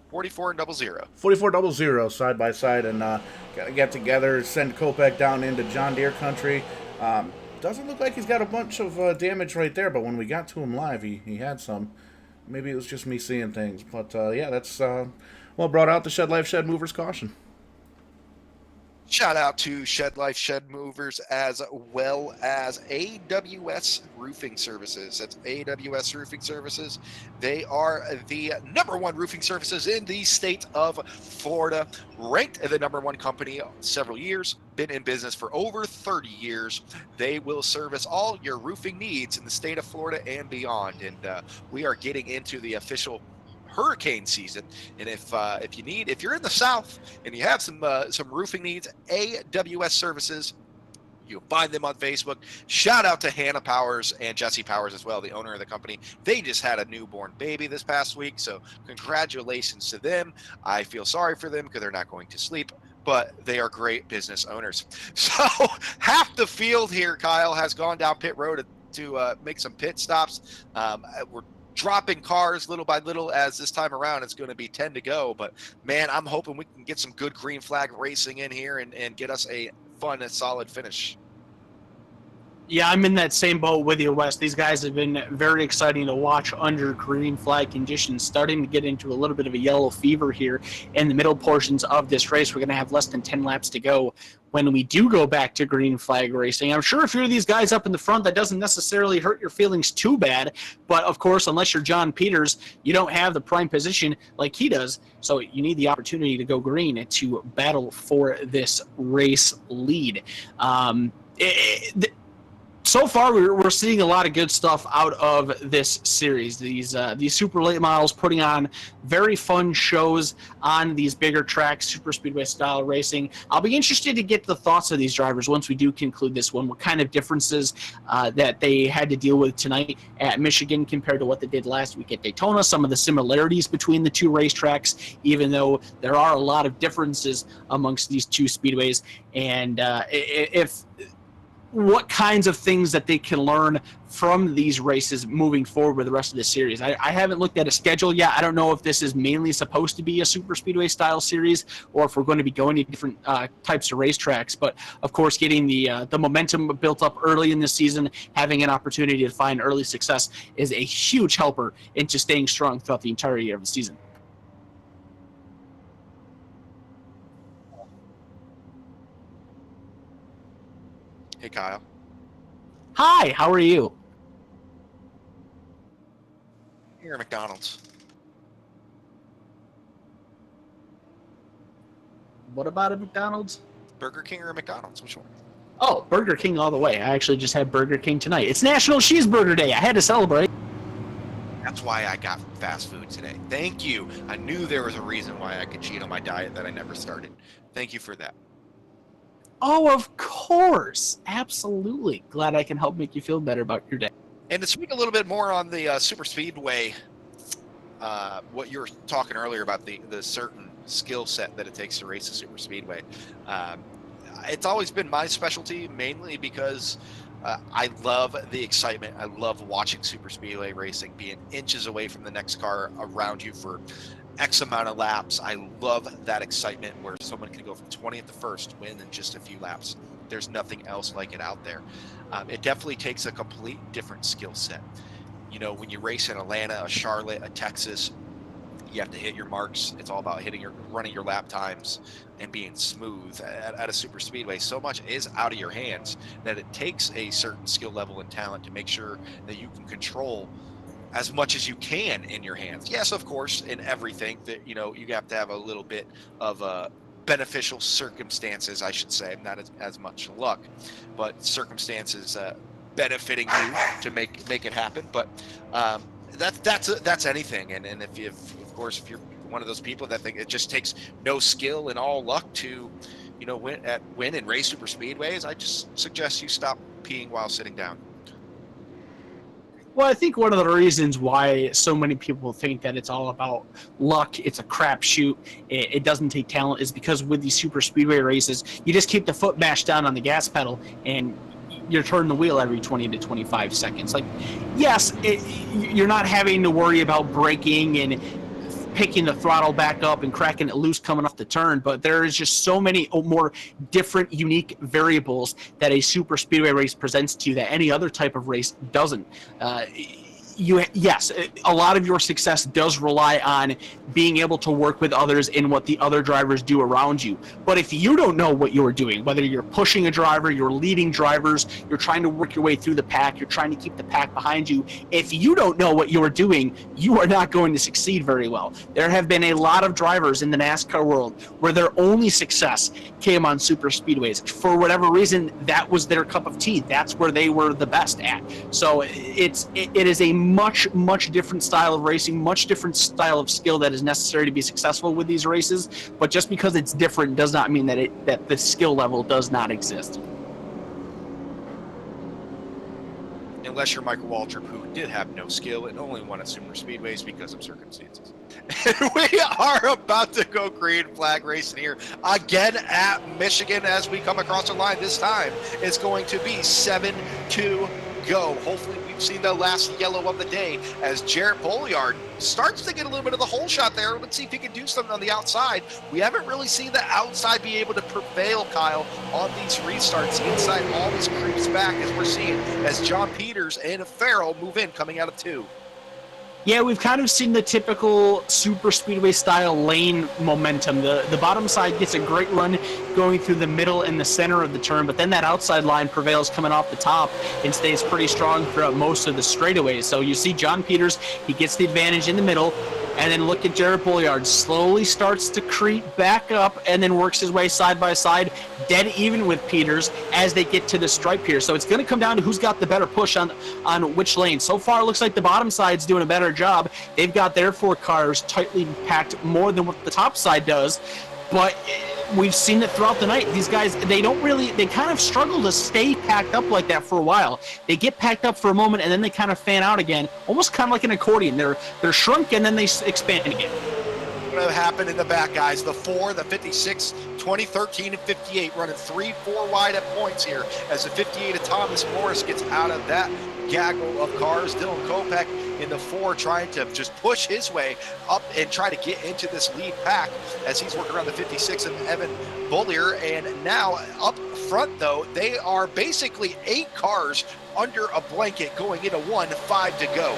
44 and 00. 44 00 side by side, and gotta get together, send Kopech down into John Deere country. Doesn't look like he's got a bunch of damage right there, but when we got to him live, he had some. Maybe it was just me seeing things, but yeah, that's well brought out. The Shed Life Shed Movers caution. Shout out to Shed Life Shed Movers as well as AWS Roofing Services. That's AWS Roofing Services. They are the #1 roofing services in the state of Florida, ranked the #1 company several years, been in business for over 30 years. They will service all your roofing needs in the state of Florida and beyond. And we are getting into the official hurricane season, and if you're in the South and you have some roofing needs, AWS Services, you'll find them on Facebook. Shout out to Hannah Powers and Jesse Powers as well, the owner of the company. They just had a newborn baby this past week, so congratulations to them. I feel sorry for them because they're not going to sleep, but they are great business owners. So half the field here, Kyle, has gone down pit road to make some pit stops. We're dropping cars little by little, as this time around it's going to be 10 to go. But man, I'm hoping we can get some good green flag racing in here and get us a fun and solid finish. Yeah, I'm in that same boat with you, Wes. These guys have been very exciting to watch under green flag conditions, starting to get into a little bit of a yellow fever here in the middle portions of this race. We're going to have less than 10 laps to go when we do go back to green flag racing. I'm sure if you're these guys up in the front, that doesn't necessarily hurt your feelings too bad. But, of course, unless you're John Peters, you don't have the prime position like he does. So you need the opportunity to go green to battle for this race lead. So far, we're seeing a lot of good stuff out of this series. These super late models putting on very fun shows on these bigger tracks, super speedway style racing. I'll be interested to get the thoughts of these drivers once we do conclude this one. What kind of differences that they had to deal with tonight at Michigan compared to what they did last week at Daytona. Some of the similarities between the two racetracks, even though there are a lot of differences amongst these two speedways. And what kinds of things that they can learn from these races moving forward with the rest of the series. I haven't looked at a schedule yet. I don't know if this is mainly supposed to be a super speedway style series or if we're going to be going to different types of racetracks. But of course, getting the momentum built up early in the season, having an opportunity to find early success is a huge helper into staying strong throughout the entirety of the season. Hey, Kyle. Hi, how are you? Here at McDonald's. What about a McDonald's? Burger King or McDonald's? Which one? Oh, Burger King all the way. I actually just had Burger King tonight. It's National Cheeseburger Day. I had to celebrate. That's why I got fast food today. Thank you. I knew there was a reason why I could cheat on my diet that I never started. Thank you for that. Oh, of course. Absolutely. Glad I can help make you feel better about your day. And to speak a little bit more on the super speedway, what you were talking earlier about the certain skill set that it takes to race a super speedway. It's always been my specialty, mainly because I love the excitement. I love watching super speedway racing, being inches away from the next car around you for X amount of laps. I love that excitement where someone can go from 20th to first, win in just a few laps. There's nothing else like it out there. It definitely takes a complete different skill set. You know, when you race in Atlanta, a Charlotte, a Texas, you have to hit your marks. It's all about running your lap times and being smooth. At a super speedway, so much is out of your hands that it takes a certain skill level and talent to make sure that you can control as much as you can in your hands. Yes, of course, in everything that, you know, you have to have a little bit of beneficial circumstances, I should say, not as much luck, but circumstances benefiting you to make it happen. But that's anything. And if you're one of those people that think it just takes no skill and all luck to, you know, win and race super speedways, I just suggest you stop peeing while sitting down. Well, I think one of the reasons why so many people think that it's all about luck, it's a crapshoot, it doesn't take talent, is because with these super speedway races, you just keep the foot mashed down on the gas pedal and you turn the wheel every 20 to 25 seconds. Like, yes, you're not having to worry about braking and picking the throttle back up and cracking it loose coming off the turn, but there is just so many more different, unique variables that a super speedway race presents to you that any other type of race doesn't. Yes, a lot of your success does rely on being able to work with others in what the other drivers do around you. But if you don't know what you're doing, whether you're pushing a driver, you're leading drivers, you're trying to work your way through the pack, you're trying to keep the pack behind you, if you don't know what you're doing, you are not going to succeed very well. There have been a lot of drivers in the NASCAR world where their only success came on super speedways. For whatever reason, that was their cup of tea. That's where they were the best at. So it is a much different style of racing, much different style of skill that is necessary to be successful with these races. But just because it's different does not mean that the skill level does not exist. Unless you're Michael Waltrip, who did have no skill and only won at super speedways because of circumstances. And we are about to go green flag racing here again at Michigan as we come across the line. This time it's going to be 7 to go. Hopefully we've seen the last yellow of the day as Jarrett Bolliard starts to get a little bit of the hole shot there. Let's see if he can do something on the outside. We haven't really seen the outside be able to prevail, Kyle, on these restarts. Inside always creeps back as we're seeing as John Peters and Farrell move in coming out of 2. Yeah, we've kind of seen the typical super speedway style lane momentum. The bottom side gets a great run going through the middle and the center of the turn, but then that outside line prevails coming off the top and stays pretty strong throughout most of the straightaways. So you see John Peters, he gets the advantage in the middle, and then look at Jarrett Bolliard, slowly starts to creep back up and then works his way side by side, dead even with Peters as they get to the stripe here. So it's going to come down to who's got the better push on which lane. So far, it looks like the bottom side's doing a better job. They've got their 4 cars tightly packed more than what the top side does, but we've seen it throughout the night. These guys, they kind of struggle to stay packed up like that for a while. They get packed up for a moment and then they kind of fan out again, almost kind of like an accordion. They're shrunk and then they expand again. What happened in the back, guys? The 4, the 56, 2013 and 58 running 3-4 wide at points here as the 58 of Thomas Morris gets out of that gaggle of cars. Dylan Kopech in the 4 trying to just push his way up and try to get into this lead pack as he's working around the 56 of Evan Bollier. And now up front, though, they are basically 8 cars under a blanket going into 1, 5 to go.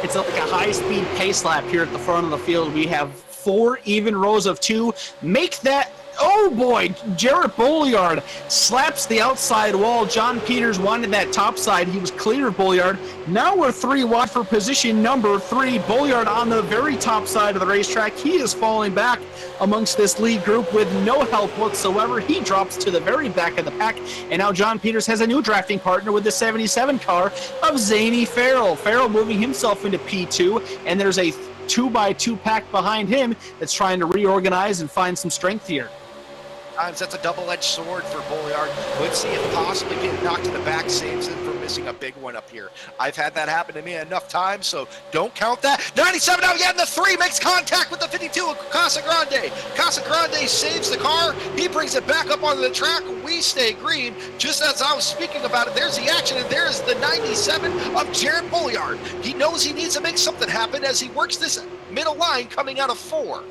It's like a high-speed pace lap here at the front of the field. We have 4 even rows of 2. Make that... Oh boy, Jarrett Bolliard slaps the outside wall. John Peters wanted that top side. He was clear of Bolliard. Now we're 3 wide for position number 3. Bolliard on the very top side of the racetrack. He is falling back amongst this lead group with no help whatsoever. He drops to the very back of the pack. And now John Peters has a new drafting partner with the 77 car of Zany Farrell. Farrell moving himself into P2, and there's a 2x2 pack behind him that's trying to reorganize and find some strength here. That's a double-edged sword for Bolliard. Let's see if possibly getting knocked to the back saves him from missing a big one up here. I've had that happen to me enough times, so don't count that. 97 now, yeah, and the 3 makes contact with the 52 of Casagrande. Casagrande saves the car. He brings it back up onto the track. We stay green. Just as I was speaking about it, there's the action, and there's the 97 of Jarrett Bolliard. He knows he needs to make something happen as he works this middle line coming out of 4.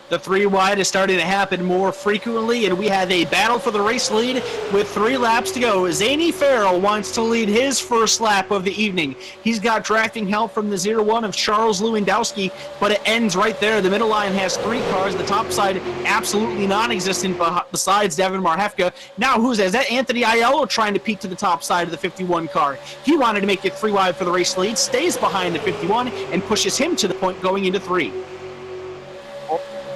The 3 wide is starting to happen more frequently, and we have a battle for the race lead with 3 laps to go. Zany Farrell wants to lead his first lap of the evening. He's got drafting help from the 0-1 of Charles Lewandowski, but it ends right there. The middle line has 3 cars. The top side absolutely non-existent besides Devin Marhefka. Now is that Anthony Aiello trying to peek to the top side of the 51 car? He wanted to make it 3 wide for the race lead, stays behind the 51, and pushes him to the point going into 3.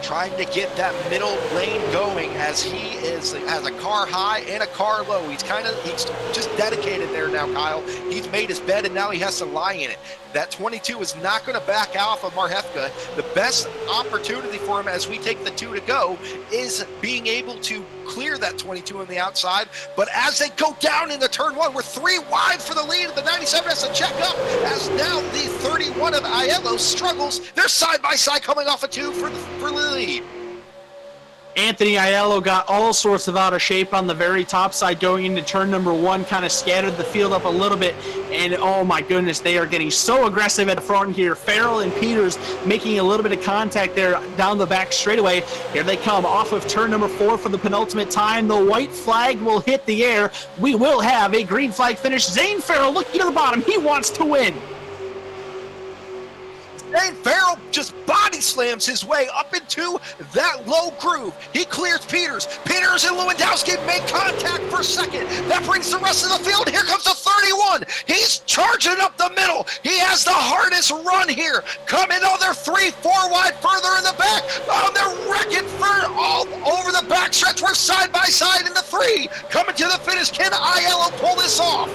Trying to get that middle lane going as he has a car high and a car low. He's just dedicated there now, Kyle. He's made his bed and now he has to lie in it. That 22 is not going to back off of Marhefka. The best opportunity for him as we take the 2 to go is being able to clear that 22 on the outside, but as they go down into turn 1, we're 3 wide for the lead. The 97 has to check up, as now the 31 of Aiello struggles. They're side by side coming off a 2 for the lead. Anthony Aiello got all sorts of out of shape on the very top side going into turn number 1, kind of scattered the field up a little bit, and oh my goodness, they are getting so aggressive at the front here. Farrell and Peters making a little bit of contact there down the back straightaway. Here they come off of turn number 4 for the penultimate time. The white flag will hit the air. We will have a green flag finish. Zane Farrell looking to the bottom. He wants to win. And Farrell just body slams his way up into that low groove. He clears Peters. Peters and Lewandowski make contact for second. That brings the rest of the field. Here comes the 31. He's charging up the middle. He has the hardest run here. Coming, oh, they're 3, 4 wide further in the back. Oh, they're wrecking for all over the backstretch. We're side by side in the 3. Coming to the finish. Can Aiello pull this off?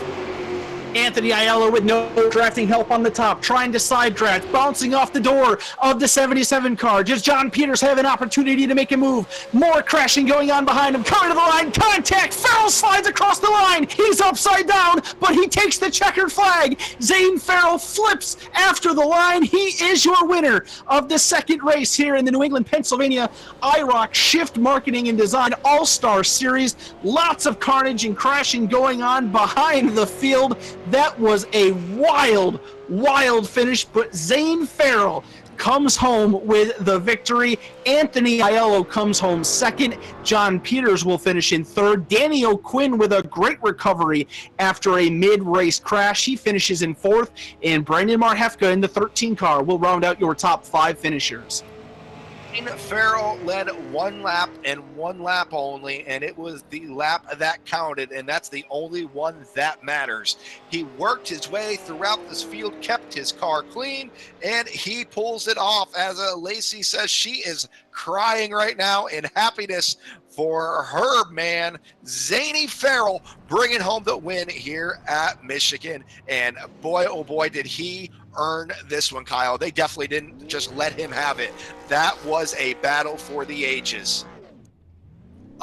Anthony Aiello with no drafting help on the top, trying to side draft, bouncing off the door of the 77 car. Just John Peters have an opportunity to make a move. More crashing going on behind him. Coming to the line, contact. Farrell slides across the line. He's upside down, but he takes the checkered flag. Zane Farrell flips after the line. He is your winner of the second race here in the New England, Pennsylvania IROC Shift Marketing and Design All-Star Series. Lots of carnage and crashing going on behind the field. That was a wild, wild finish, but Zane Farrell comes home with the victory. Anthony Aiello comes home second. John Peters will finish in third. Danny O'Quinn with a great recovery after a mid-race crash. He finishes in fourth. And Brandon Marhefka in the 13 car will round out your top 5 finishers. Farrell led 1 lap and 1 lap only, and it was the lap that counted, and that's the only one that matters. He worked his way throughout this field, kept his car clean, and he pulls it off. As Lacey says, she is crying right now in happiness for her man, Zany Farrell, bringing home the win here at Michigan. And boy, oh boy, did he earn this one, Kyle. They definitely didn't just let him have it. That was a battle for the ages.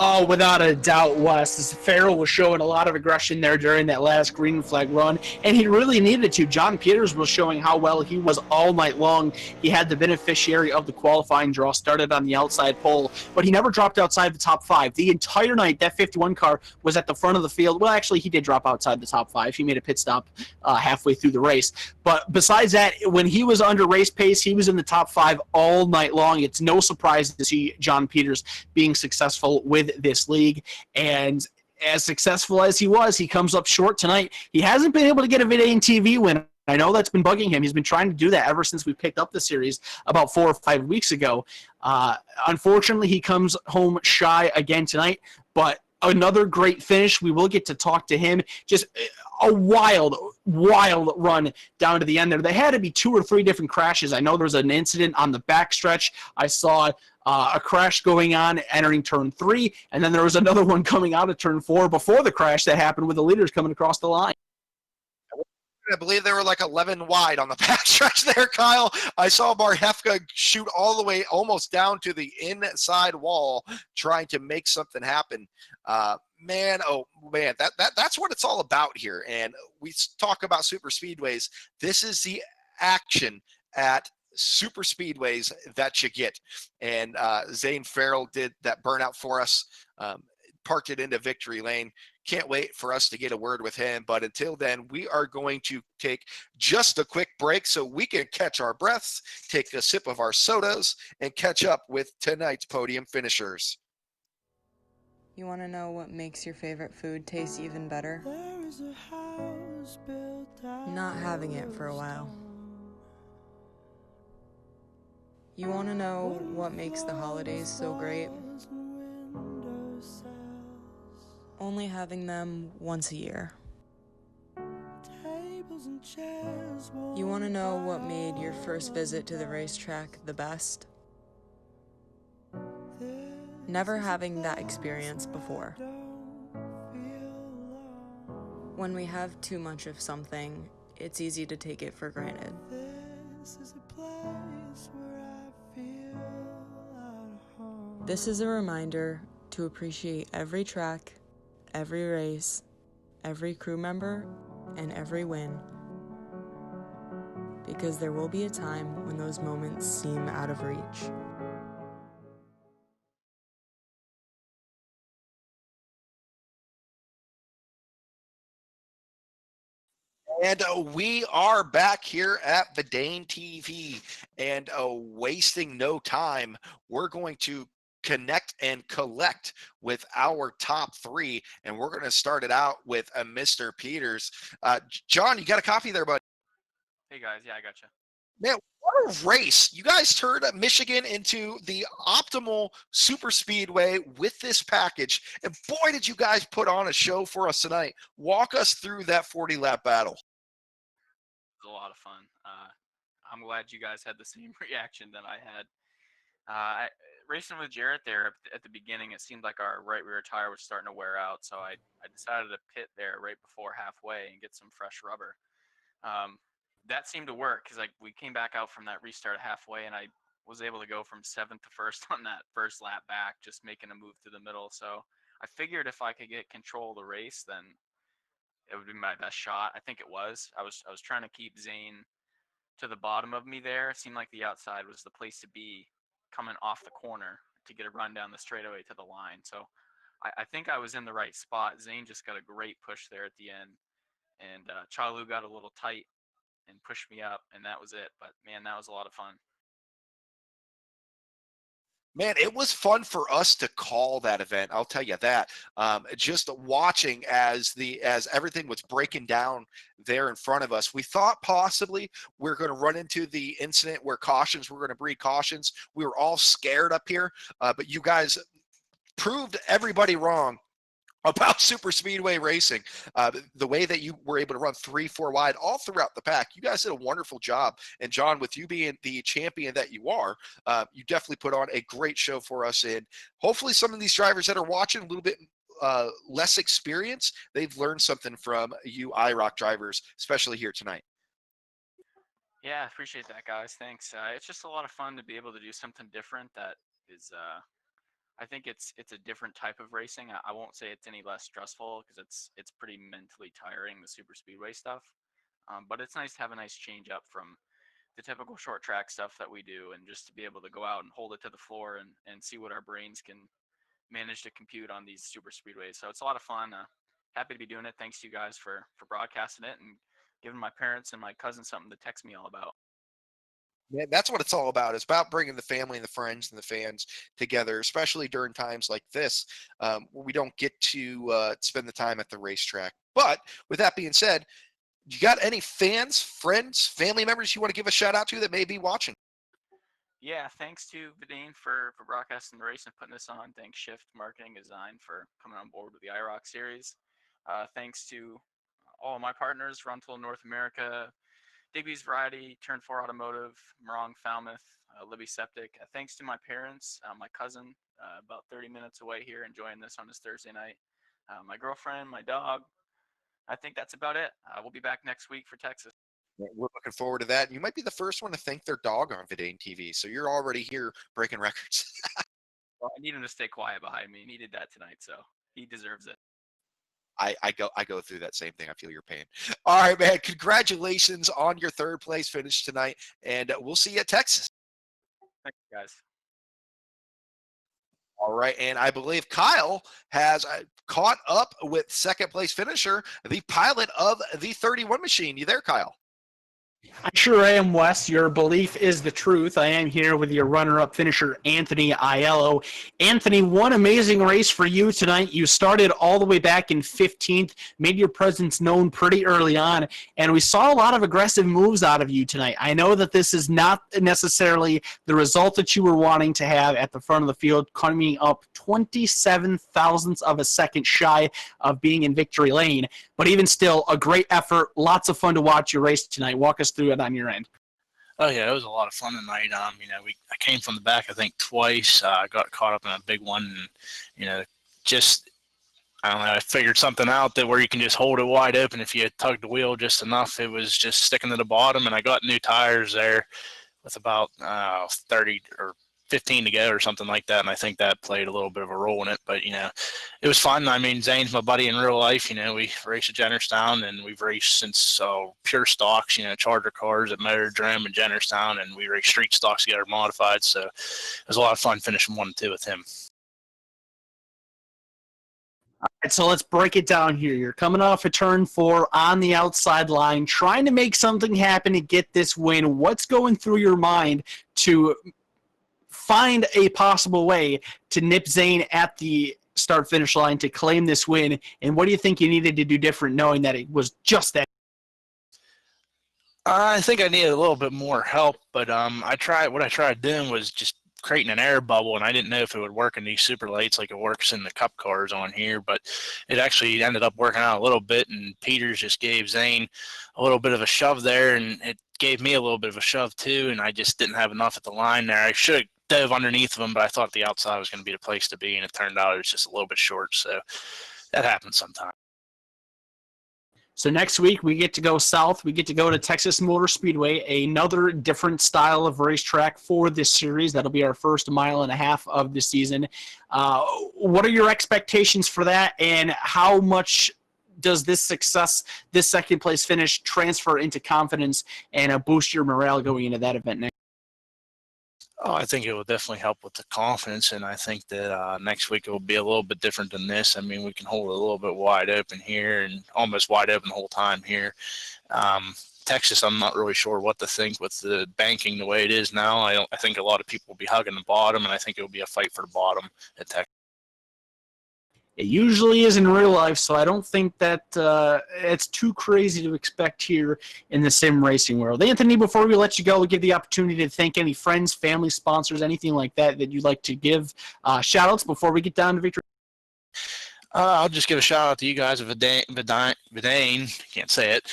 Oh, without a doubt, Wes. Farrell was showing a lot of aggression there during that last green flag run, and he really needed to. John Peters was showing how well he was all night long. He had the beneficiary of the qualifying draw, started on the outside pole, but he never dropped outside the top 5. The entire night, that 51 car was at the front of the field. Well, actually, he did drop outside the top 5. He made a pit stop halfway through the race. But besides that, when he was under race pace, he was in the top 5 all night long. It's no surprise to see John Peters being successful with this league, and as successful as he was, he comes up short tonight. He hasn't been able to get a VidaneTV win. I know that's been bugging him. He's been trying to do that ever since we picked up the series about 4 or 5 weeks ago. Unfortunately, he comes home shy again tonight, but another great finish. We will get to talk to him. Just a wild, wild run down to the end there. There had to be 2 or 3 different crashes. I know there was an incident on the backstretch. I saw a crash going on entering turn 3, and then there was another one coming out of turn 4 before the crash that happened with the leaders coming across the line. I believe they were like 11 wide on the backstretch there, Kyle. I saw Marhefka shoot all the way almost down to the inside wall trying to make something happen. Man, oh man, that's what it's all about here. And we talk about super speedways. This is the action at super speedways that you get. And Zane Farrell did that burnout for us, parked it into victory lane. Can't wait for us to get a word with him. But until then, we are going to take just a quick break so we can catch our breaths, take a sip of our sodas, and catch up with tonight's podium finishers. You want to know what makes your favorite food taste even better? Not having it for a while. You want to know what makes the holidays so great? Only having them once a year. You want to know what made your first visit to the racetrack the best? Never having that experience before. When we have too much of something, it's easy to take it for granted. This is a reminder to appreciate every track, every race, every crew member, and every win. Because there will be a time when those moments seem out of reach. And we are back here at VidaneTV, and wasting no time, we're going to connect and collect with our top three, and we're going to start it out with Mr. Peters. John, you got a copy there, bud? Hey guys, yeah, I got you. Man, what a race. You guys turned Michigan into the optimal super speedway with this package. And boy, did you guys put on a show for us tonight. Walk us through that 40-lap battle. It was a lot of fun. I'm glad you guys had the same reaction that I had. Racing with Jarrett there at the beginning, it seemed like our right rear tire was starting to wear out. So I decided to pit there right before halfway and get some fresh rubber. That seemed to work because we came back out from that restart halfway, and I was able to go from 7th to 1st on that first lap back, just making a move through the middle. So I figured if I could get control of the race, then it would be my best shot. I think it was. I was trying to keep Zane to the bottom of me there. It seemed like the outside was the place to be coming off the corner to get a run down the straightaway to the line. So I think I was in the right spot. Zane just got a great push there at the end, and Chalu got a little tight and pushed me up, and that was it. But man, that was a lot of fun. Man, it was fun for us to call that event. I'll tell you that. Just watching as everything was breaking down there in front of us, we thought possibly we're going to run into the incident where cautions were going to breed cautions. We were all scared up here, but you guys proved everybody wrong about super speedway racing. The way that you were able to run 3-4 wide all throughout the pack, you guys did a wonderful job. And John, with you being the champion that you are, you definitely put on a great show for us. And hopefully some of these drivers that are watching a little bit less experience, they've learned something from you IROC drivers, especially here tonight. Yeah, I appreciate that, guys. Thanks. It's just a lot of fun to be able to do something different that is I think it's a different type of racing. I won't say it's any less stressful because it's pretty mentally tiring, the super speedway stuff. But it's nice to have a nice change up from the typical short track stuff that we do, and just to be able to go out and hold it to the floor and see what our brains can manage to compute on these super speedways. So it's a lot of fun. Happy to be doing it. Thanks to you guys for broadcasting it and giving my parents and my cousin something to text me all about. Yeah, that's what it's all about. It's about bringing the family and the friends and the fans together, especially during times like this, where we don't get to spend the time at the racetrack. But with that being said, you got any fans, friends, family members you want to give a shout out to that may be watching? Yeah, thanks to Vidane for broadcasting the race and putting this on. Thanks Shift Marketing Design for coming on board with the IROC series. Thanks to all of my partners, Runtold North America, Digby's Variety, Turn 4 Automotive, Morong Falmouth, Libby Septic. Thanks to my parents, my cousin, about 30 minutes away here, enjoying this on his Thursday night. My girlfriend, my dog. I think that's about it. We'll be back next week for Texas. We're looking forward to that. You might be the first one to thank their dog on VidaneTV, so you're already here breaking records. Well, I need him to stay quiet behind me. He needed that tonight, so he deserves it. I go through that same thing. I feel your pain. All right, man. Congratulations on your third place finish tonight, and we'll see you at Texas. Thanks, guys. All right, and I believe Kyle has caught up with second place finisher, the pilot of the 31 machine. You there, Kyle? I sure am, Wes. Your belief is the truth. I am here with your runner-up finisher, Anthony Aiello. Anthony, one amazing race for you tonight. You started all the way back in 15th, made your presence known pretty early on, and we saw a lot of aggressive moves out of you tonight. I know that this is not necessarily the result that you were wanting to have at the front of the field, coming up 27 thousandths of a second shy of being in victory lane, but even still, a great effort. Lots of fun to watch your race tonight. Walk us through it on your end. Oh yeah, it was a lot of fun tonight. I came from the back, I think twice. I got caught up in a big one, and just I don't know. I figured something out that where you can just hold it wide open if you tug the wheel just enough. It was just sticking to the bottom, and I got new tires there with about 30 or 15 to go or something like that, and I think that played a little bit of a role in it. But it was fun. I mean, Zane's my buddy in real life. We race at Jennerstown, and we've raced since pure stocks, charter cars at Motordrome and Jennerstown, and we race street stocks together, modified. So it was a lot of fun finishing 1 and 2 with him. All right, so let's break it down here. You're coming off a turn 4 on the outside line, trying to make something happen to get this win. What's going through your mind to find a possible way to nip Zane at the start-finish line to claim this win? And what do you think you needed to do different, knowing that it was just that? I think I needed a little bit more help, but what I tried doing was just creating an air bubble, and I didn't know if it would work in these super lights like it works in the cup cars on here, but it actually ended up working out a little bit, and Peters just gave Zane a little bit of a shove there, and it gave me a little bit of a shove too, and I just didn't have enough at the line there. I should have dove underneath of him, but I thought the outside was going to be the place to be, and it turned out it was just a little bit short, so that happens sometimes. So next week we get to go south. We get to go to Texas Motor Speedway, another different style of racetrack for this series. That'll be our first 1.5 miles of the season. What are your expectations for that, and how much does this success, this second place finish, transfer into confidence and boost your morale going into that event next? Oh, I think it will definitely help with the confidence, and I think that next week it will be a little bit different than this. I mean, we can hold it a little bit wide open here and almost wide open the whole time here. Texas, I'm not really sure what to think with the banking the way it is now. I think a lot of people will be hugging the bottom, and I think it will be a fight for the bottom at Texas. It usually is in real life, so I don't think that it's too crazy to expect here in the sim racing world. Anthony, before we let you go, we'll give the opportunity to thank any friends, family, sponsors, anything like that you'd like to give shout-outs before we get down to victory. I'll just give a shout out to you guys at Vidane, can't say it,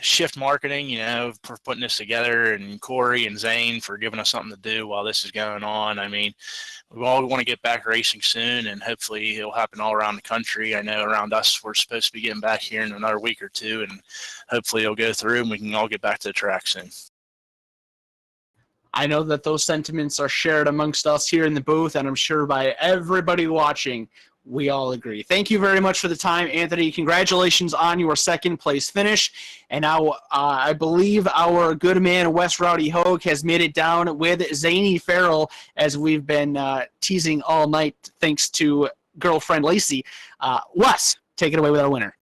Shift Marketing, for putting this together, and Corey and Zane for giving us something to do while this is going on. I mean, we all want to get back racing soon, and hopefully it'll happen all around the country. I know around us we're supposed to be getting back here in another week or two, and hopefully it'll go through and we can all get back to the track soon. I know that those sentiments are shared amongst us here in the booth, and I'm sure by everybody watching. We all agree. Thank you very much for the time, Anthony. Congratulations on your second place finish. And now I believe our good man, Wes Rowdy Hogue, has made it down with Zany Farrell, as we've been teasing all night, thanks to girlfriend Lacey. Wes, take it away with our winner.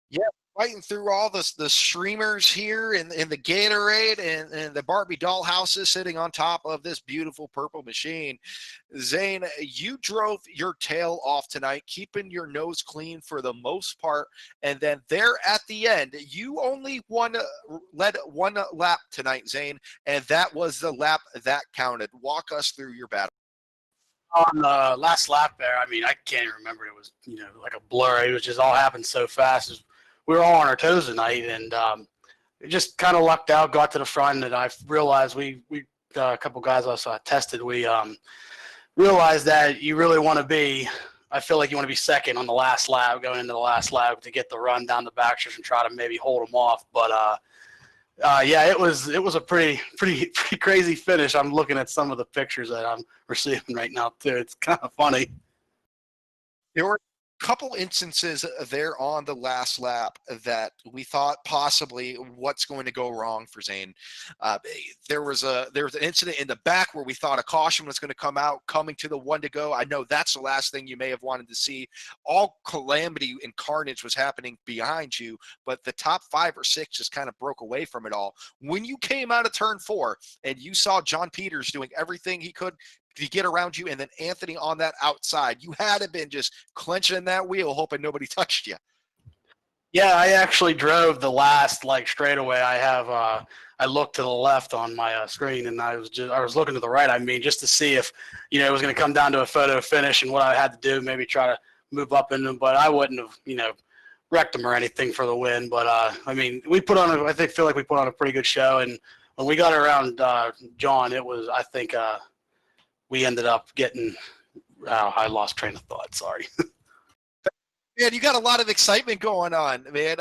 Yeah, fighting through all the streamers here in the Gatorade and the Barbie doll houses sitting on top of this beautiful purple machine. Zane, you drove your tail off tonight, keeping your nose clean for the most part. And then there at the end, you only led one lap tonight, Zane, and that was the lap that counted. Walk us through your battle. On the last lap there, I mean, I can't even remember. It was, like a blur. It was just all happened so fast. We were all on our toes tonight, and it just kind of lucked out, got to the front, and I realized we a couple guys I tested, we realized that you really want to be, I feel like you want to be second on the last lap, going into the last lap to get the run down the backstretch and try to maybe hold them off. But yeah, it was a pretty crazy finish. I'm looking at some of the pictures that I'm receiving right now too. It's kind of funny. There were couple instances there on the last lap that we thought possibly what's going to go wrong for Zane. There was an incident in the back where we thought a caution was going to come out coming to the one to go. I know that's the last thing you may have wanted to see. All calamity and carnage was happening behind you, but the top 5 or 6 just kind of broke away from it all. When you came out of turn 4 and you saw John Peters doing everything he could to get around you, and then Anthony on that outside, you had to been just clenching that wheel, hoping nobody touched you. Yeah, I actually drove the last straightaway. I looked to the left on my screen, and I was looking to the right. I mean, just to see if it was going to come down to a photo finish and what I had to do, maybe try to move up in them, but I wouldn't have wrecked them or anything for the win. But I mean, we feel like we put on a pretty good show, and when we got around John, it was we ended up getting I lost train of thought, sorry. Man, you got a lot of excitement going on, man.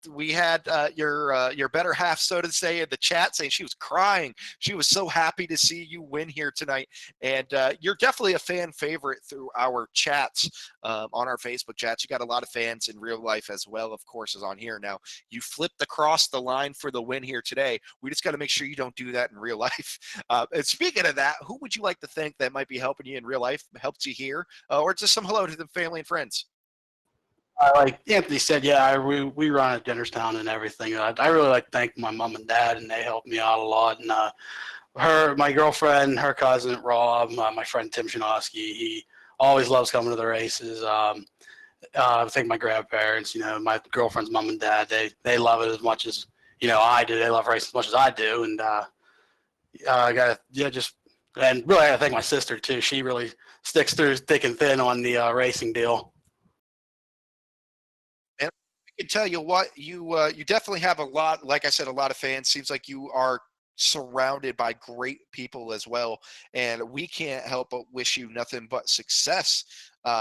We had your better half, so to say, in the chat saying she was crying. She was so happy to see you win here tonight, and you're definitely a fan favorite through our chats on our Facebook chats. You got a lot of fans in real life as well, of course, as on here. Now you flipped across the line for the win here today. We just got to make sure you don't do that in real life. And speaking of that, who would you like to think that might be helping you in real life, helped you here, or just some hello to the family and friends? Like Anthony said, yeah, we run at Dinnerstown and everything. I really like to thank my mom and dad, and they helped me out a lot. And my girlfriend, her cousin Rob, my friend Tim Shanowski, he always loves coming to the races. I think my grandparents, my girlfriend's mom and dad, they love it as much as I do. They love racing as much and and really I thank my sister too. She really sticks through thick and thin on the racing deal. Can tell you what, you definitely have a lot, like I said, a lot of fans. Seems like you are surrounded by great people as well, and we can't help but wish you nothing but success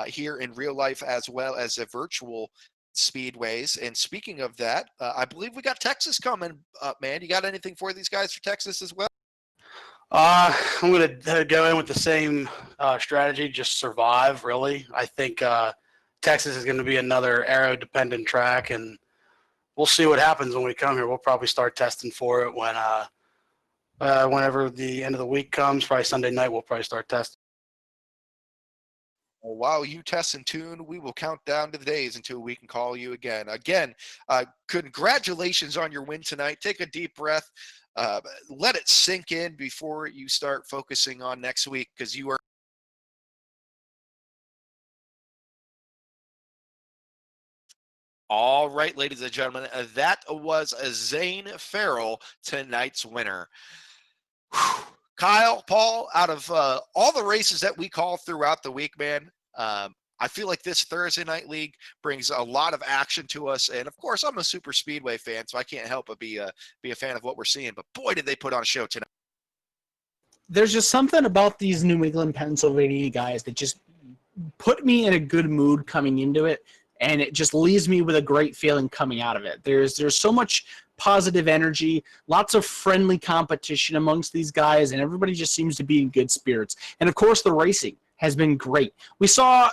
here in real life as well as the virtual speedways. And speaking of that, I believe we got Texas coming up, man. You got anything for these guys for Texas as well? I'm gonna go in with the same strategy, just survive. Really, I think Texas is going to be another aero-dependent track, and we'll see what happens when we come here. We'll probably start testing for it whenever the end of the week comes. Probably Sunday night, we'll probably start testing. Well, while you test and tune, we will count down to the days until we can call you again. Again, congratulations on your win tonight. Take a deep breath. Let it sink in before you start focusing on next week, because you are. All right, ladies and gentlemen, that was Zane Farrell, tonight's winner. Whew. Kyle, Paul, out of all the races that we call throughout the week, man, I feel like this Thursday Night League brings a lot of action to us. And, of course, I'm a super speedway fan, so I can't help but be a fan of what we're seeing. But, boy, did they put on a show tonight. There's just something about these New England, Pennsylvania guys that just put me in a good mood coming into it. And it just leaves me with a great feeling coming out of it. There's so much positive energy, lots of friendly competition amongst these guys, and everybody just seems to be in good spirits. And, of course, the racing has been great. We saw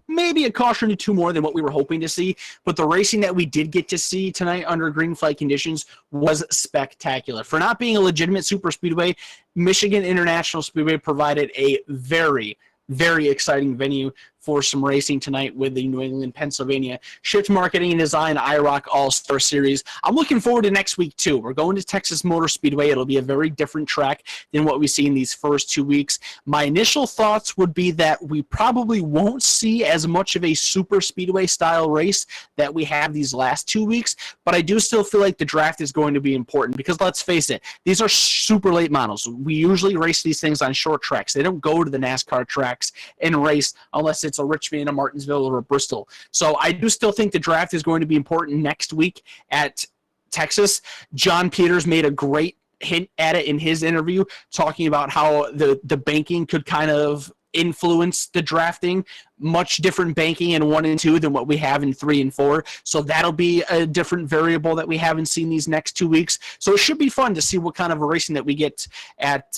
maybe a caution or two more than what we were hoping to see, but the racing that we did get to see tonight under green flag conditions was spectacular. For not being a legitimate super speedway, Michigan International Speedway provided a very, very exciting venue for some racing tonight with the New England, Pennsylvania Shift Marketing and Design IROC All-Star Series. I'm looking forward to next week, too. We're going to Texas Motor Speedway. It'll be a very different track than what we see in these first 2 weeks. My initial thoughts would be that we probably won't see as much of a super speedway style race that we have these last 2 weeks, but I do still feel like the draft is going to be important because, let's face it, these are super late models. We usually race these things on short tracks. They don't go to the NASCAR tracks and race unless it's a Richmond, a Martinsville, or a Bristol. So I do still think the draft is going to be important next week at Texas. John Peters made a great hint at it in his interview, talking about how the banking could kind of influence the drafting. Much different banking in 1 and 2 than what we have in 3 and 4. So that'll be a different variable that we haven't seen these next 2 weeks. So it should be fun to see what kind of a racing that we get at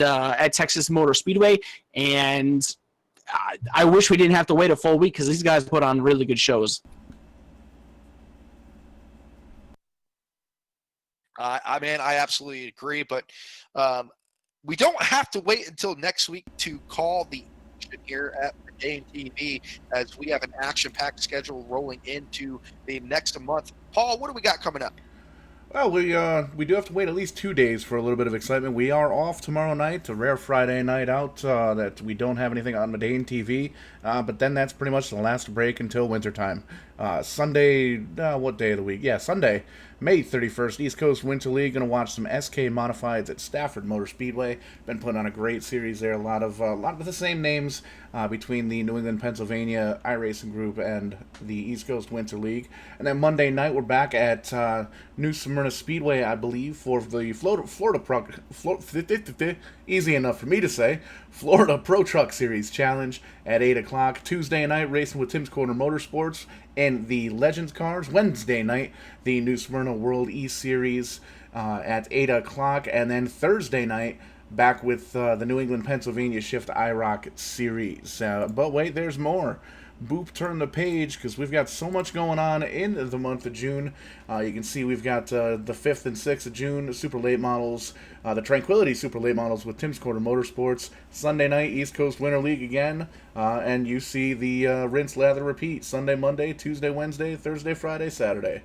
Texas Motor Speedway. And I wish we didn't have to wait a full week because these guys put on really good shows. I absolutely agree, but we don't have to wait until next week to call the action here at VidaneTV, as we have an action-packed schedule rolling into the next month. Paul, what do we got coming up? Well, we do have to wait at least 2 days for a little bit of excitement. We are off tomorrow night, a rare Friday night out, that we don't have anything on VidaneTV, but then that's pretty much the last break until wintertime. Sunday, what day of the week? Yeah, Sunday, May 31st, East Coast Winter League. Going to watch some SK Modifieds at Stafford Motor Speedway. Been putting on a great series there. A lot of the same names between the New England, Pennsylvania iRacing Group and the East Coast Winter League. And then Monday night, we're back at New Smyrna Speedway, I believe, for the easy enough for me to say, Florida Pro Truck Series Challenge at 8 o'clock. Tuesday night, racing with Tim's Corner Motorsports and the Legends cars. Wednesday night, the New Smyrna World E-Series at 8 o'clock. And then Thursday night, back with the New England, Pennsylvania Shift IROC Series. But wait, there's more. Boop, turn the page, because we've got so much going on in the month of June. You can see we've got the 5th and 6th of June, Super Late Models, the Tranquility Super Late Models with Tim's Corner Motorsports. Sunday night, East Coast Winter League again, and you see the rinse, lather, repeat. Sunday, Monday, Tuesday, Wednesday, Thursday, Friday, Saturday.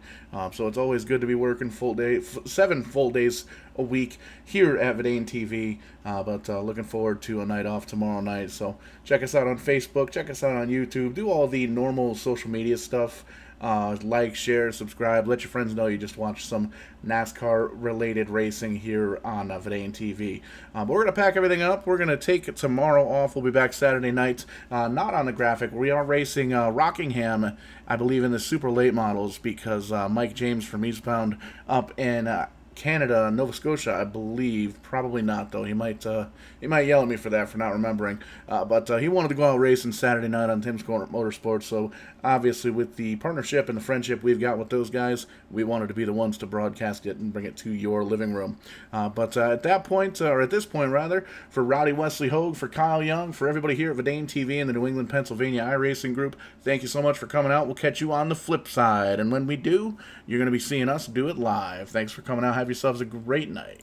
So it's always good to be working 7 full days a week here at VidaneTV, but looking forward to a night off tomorrow night. So check us out on Facebook, check us out on YouTube, do all the normal social media stuff. Like, share, subscribe, let your friends know you just watched some NASCAR related racing here on VidaneTV. But we're going to pack everything up. We're going to take tomorrow off. We'll be back Saturday night, not on the graphic. We are racing Rockingham, I believe, in the super late models, because Mike James from Eastbound up in Canada, Nova Scotia, I believe. Probably not, though. He might yell at me for that, for not remembering. But he wanted to go out racing Saturday night on Tim's Corner Motorsports. So obviously, with the partnership and the friendship we've got with those guys, we wanted to be the ones to broadcast it and bring it to your living room. But at that point, or at this point rather, for Rowdy Wesley Hogue, for Kyle Young, for everybody here at VidaneTV and the New England, Pennsylvania iRacing Group, thank you so much for coming out. We'll catch you on the flip side, and when we do, you're going to be seeing us do it live. Thanks for coming out. Have yourselves a great night.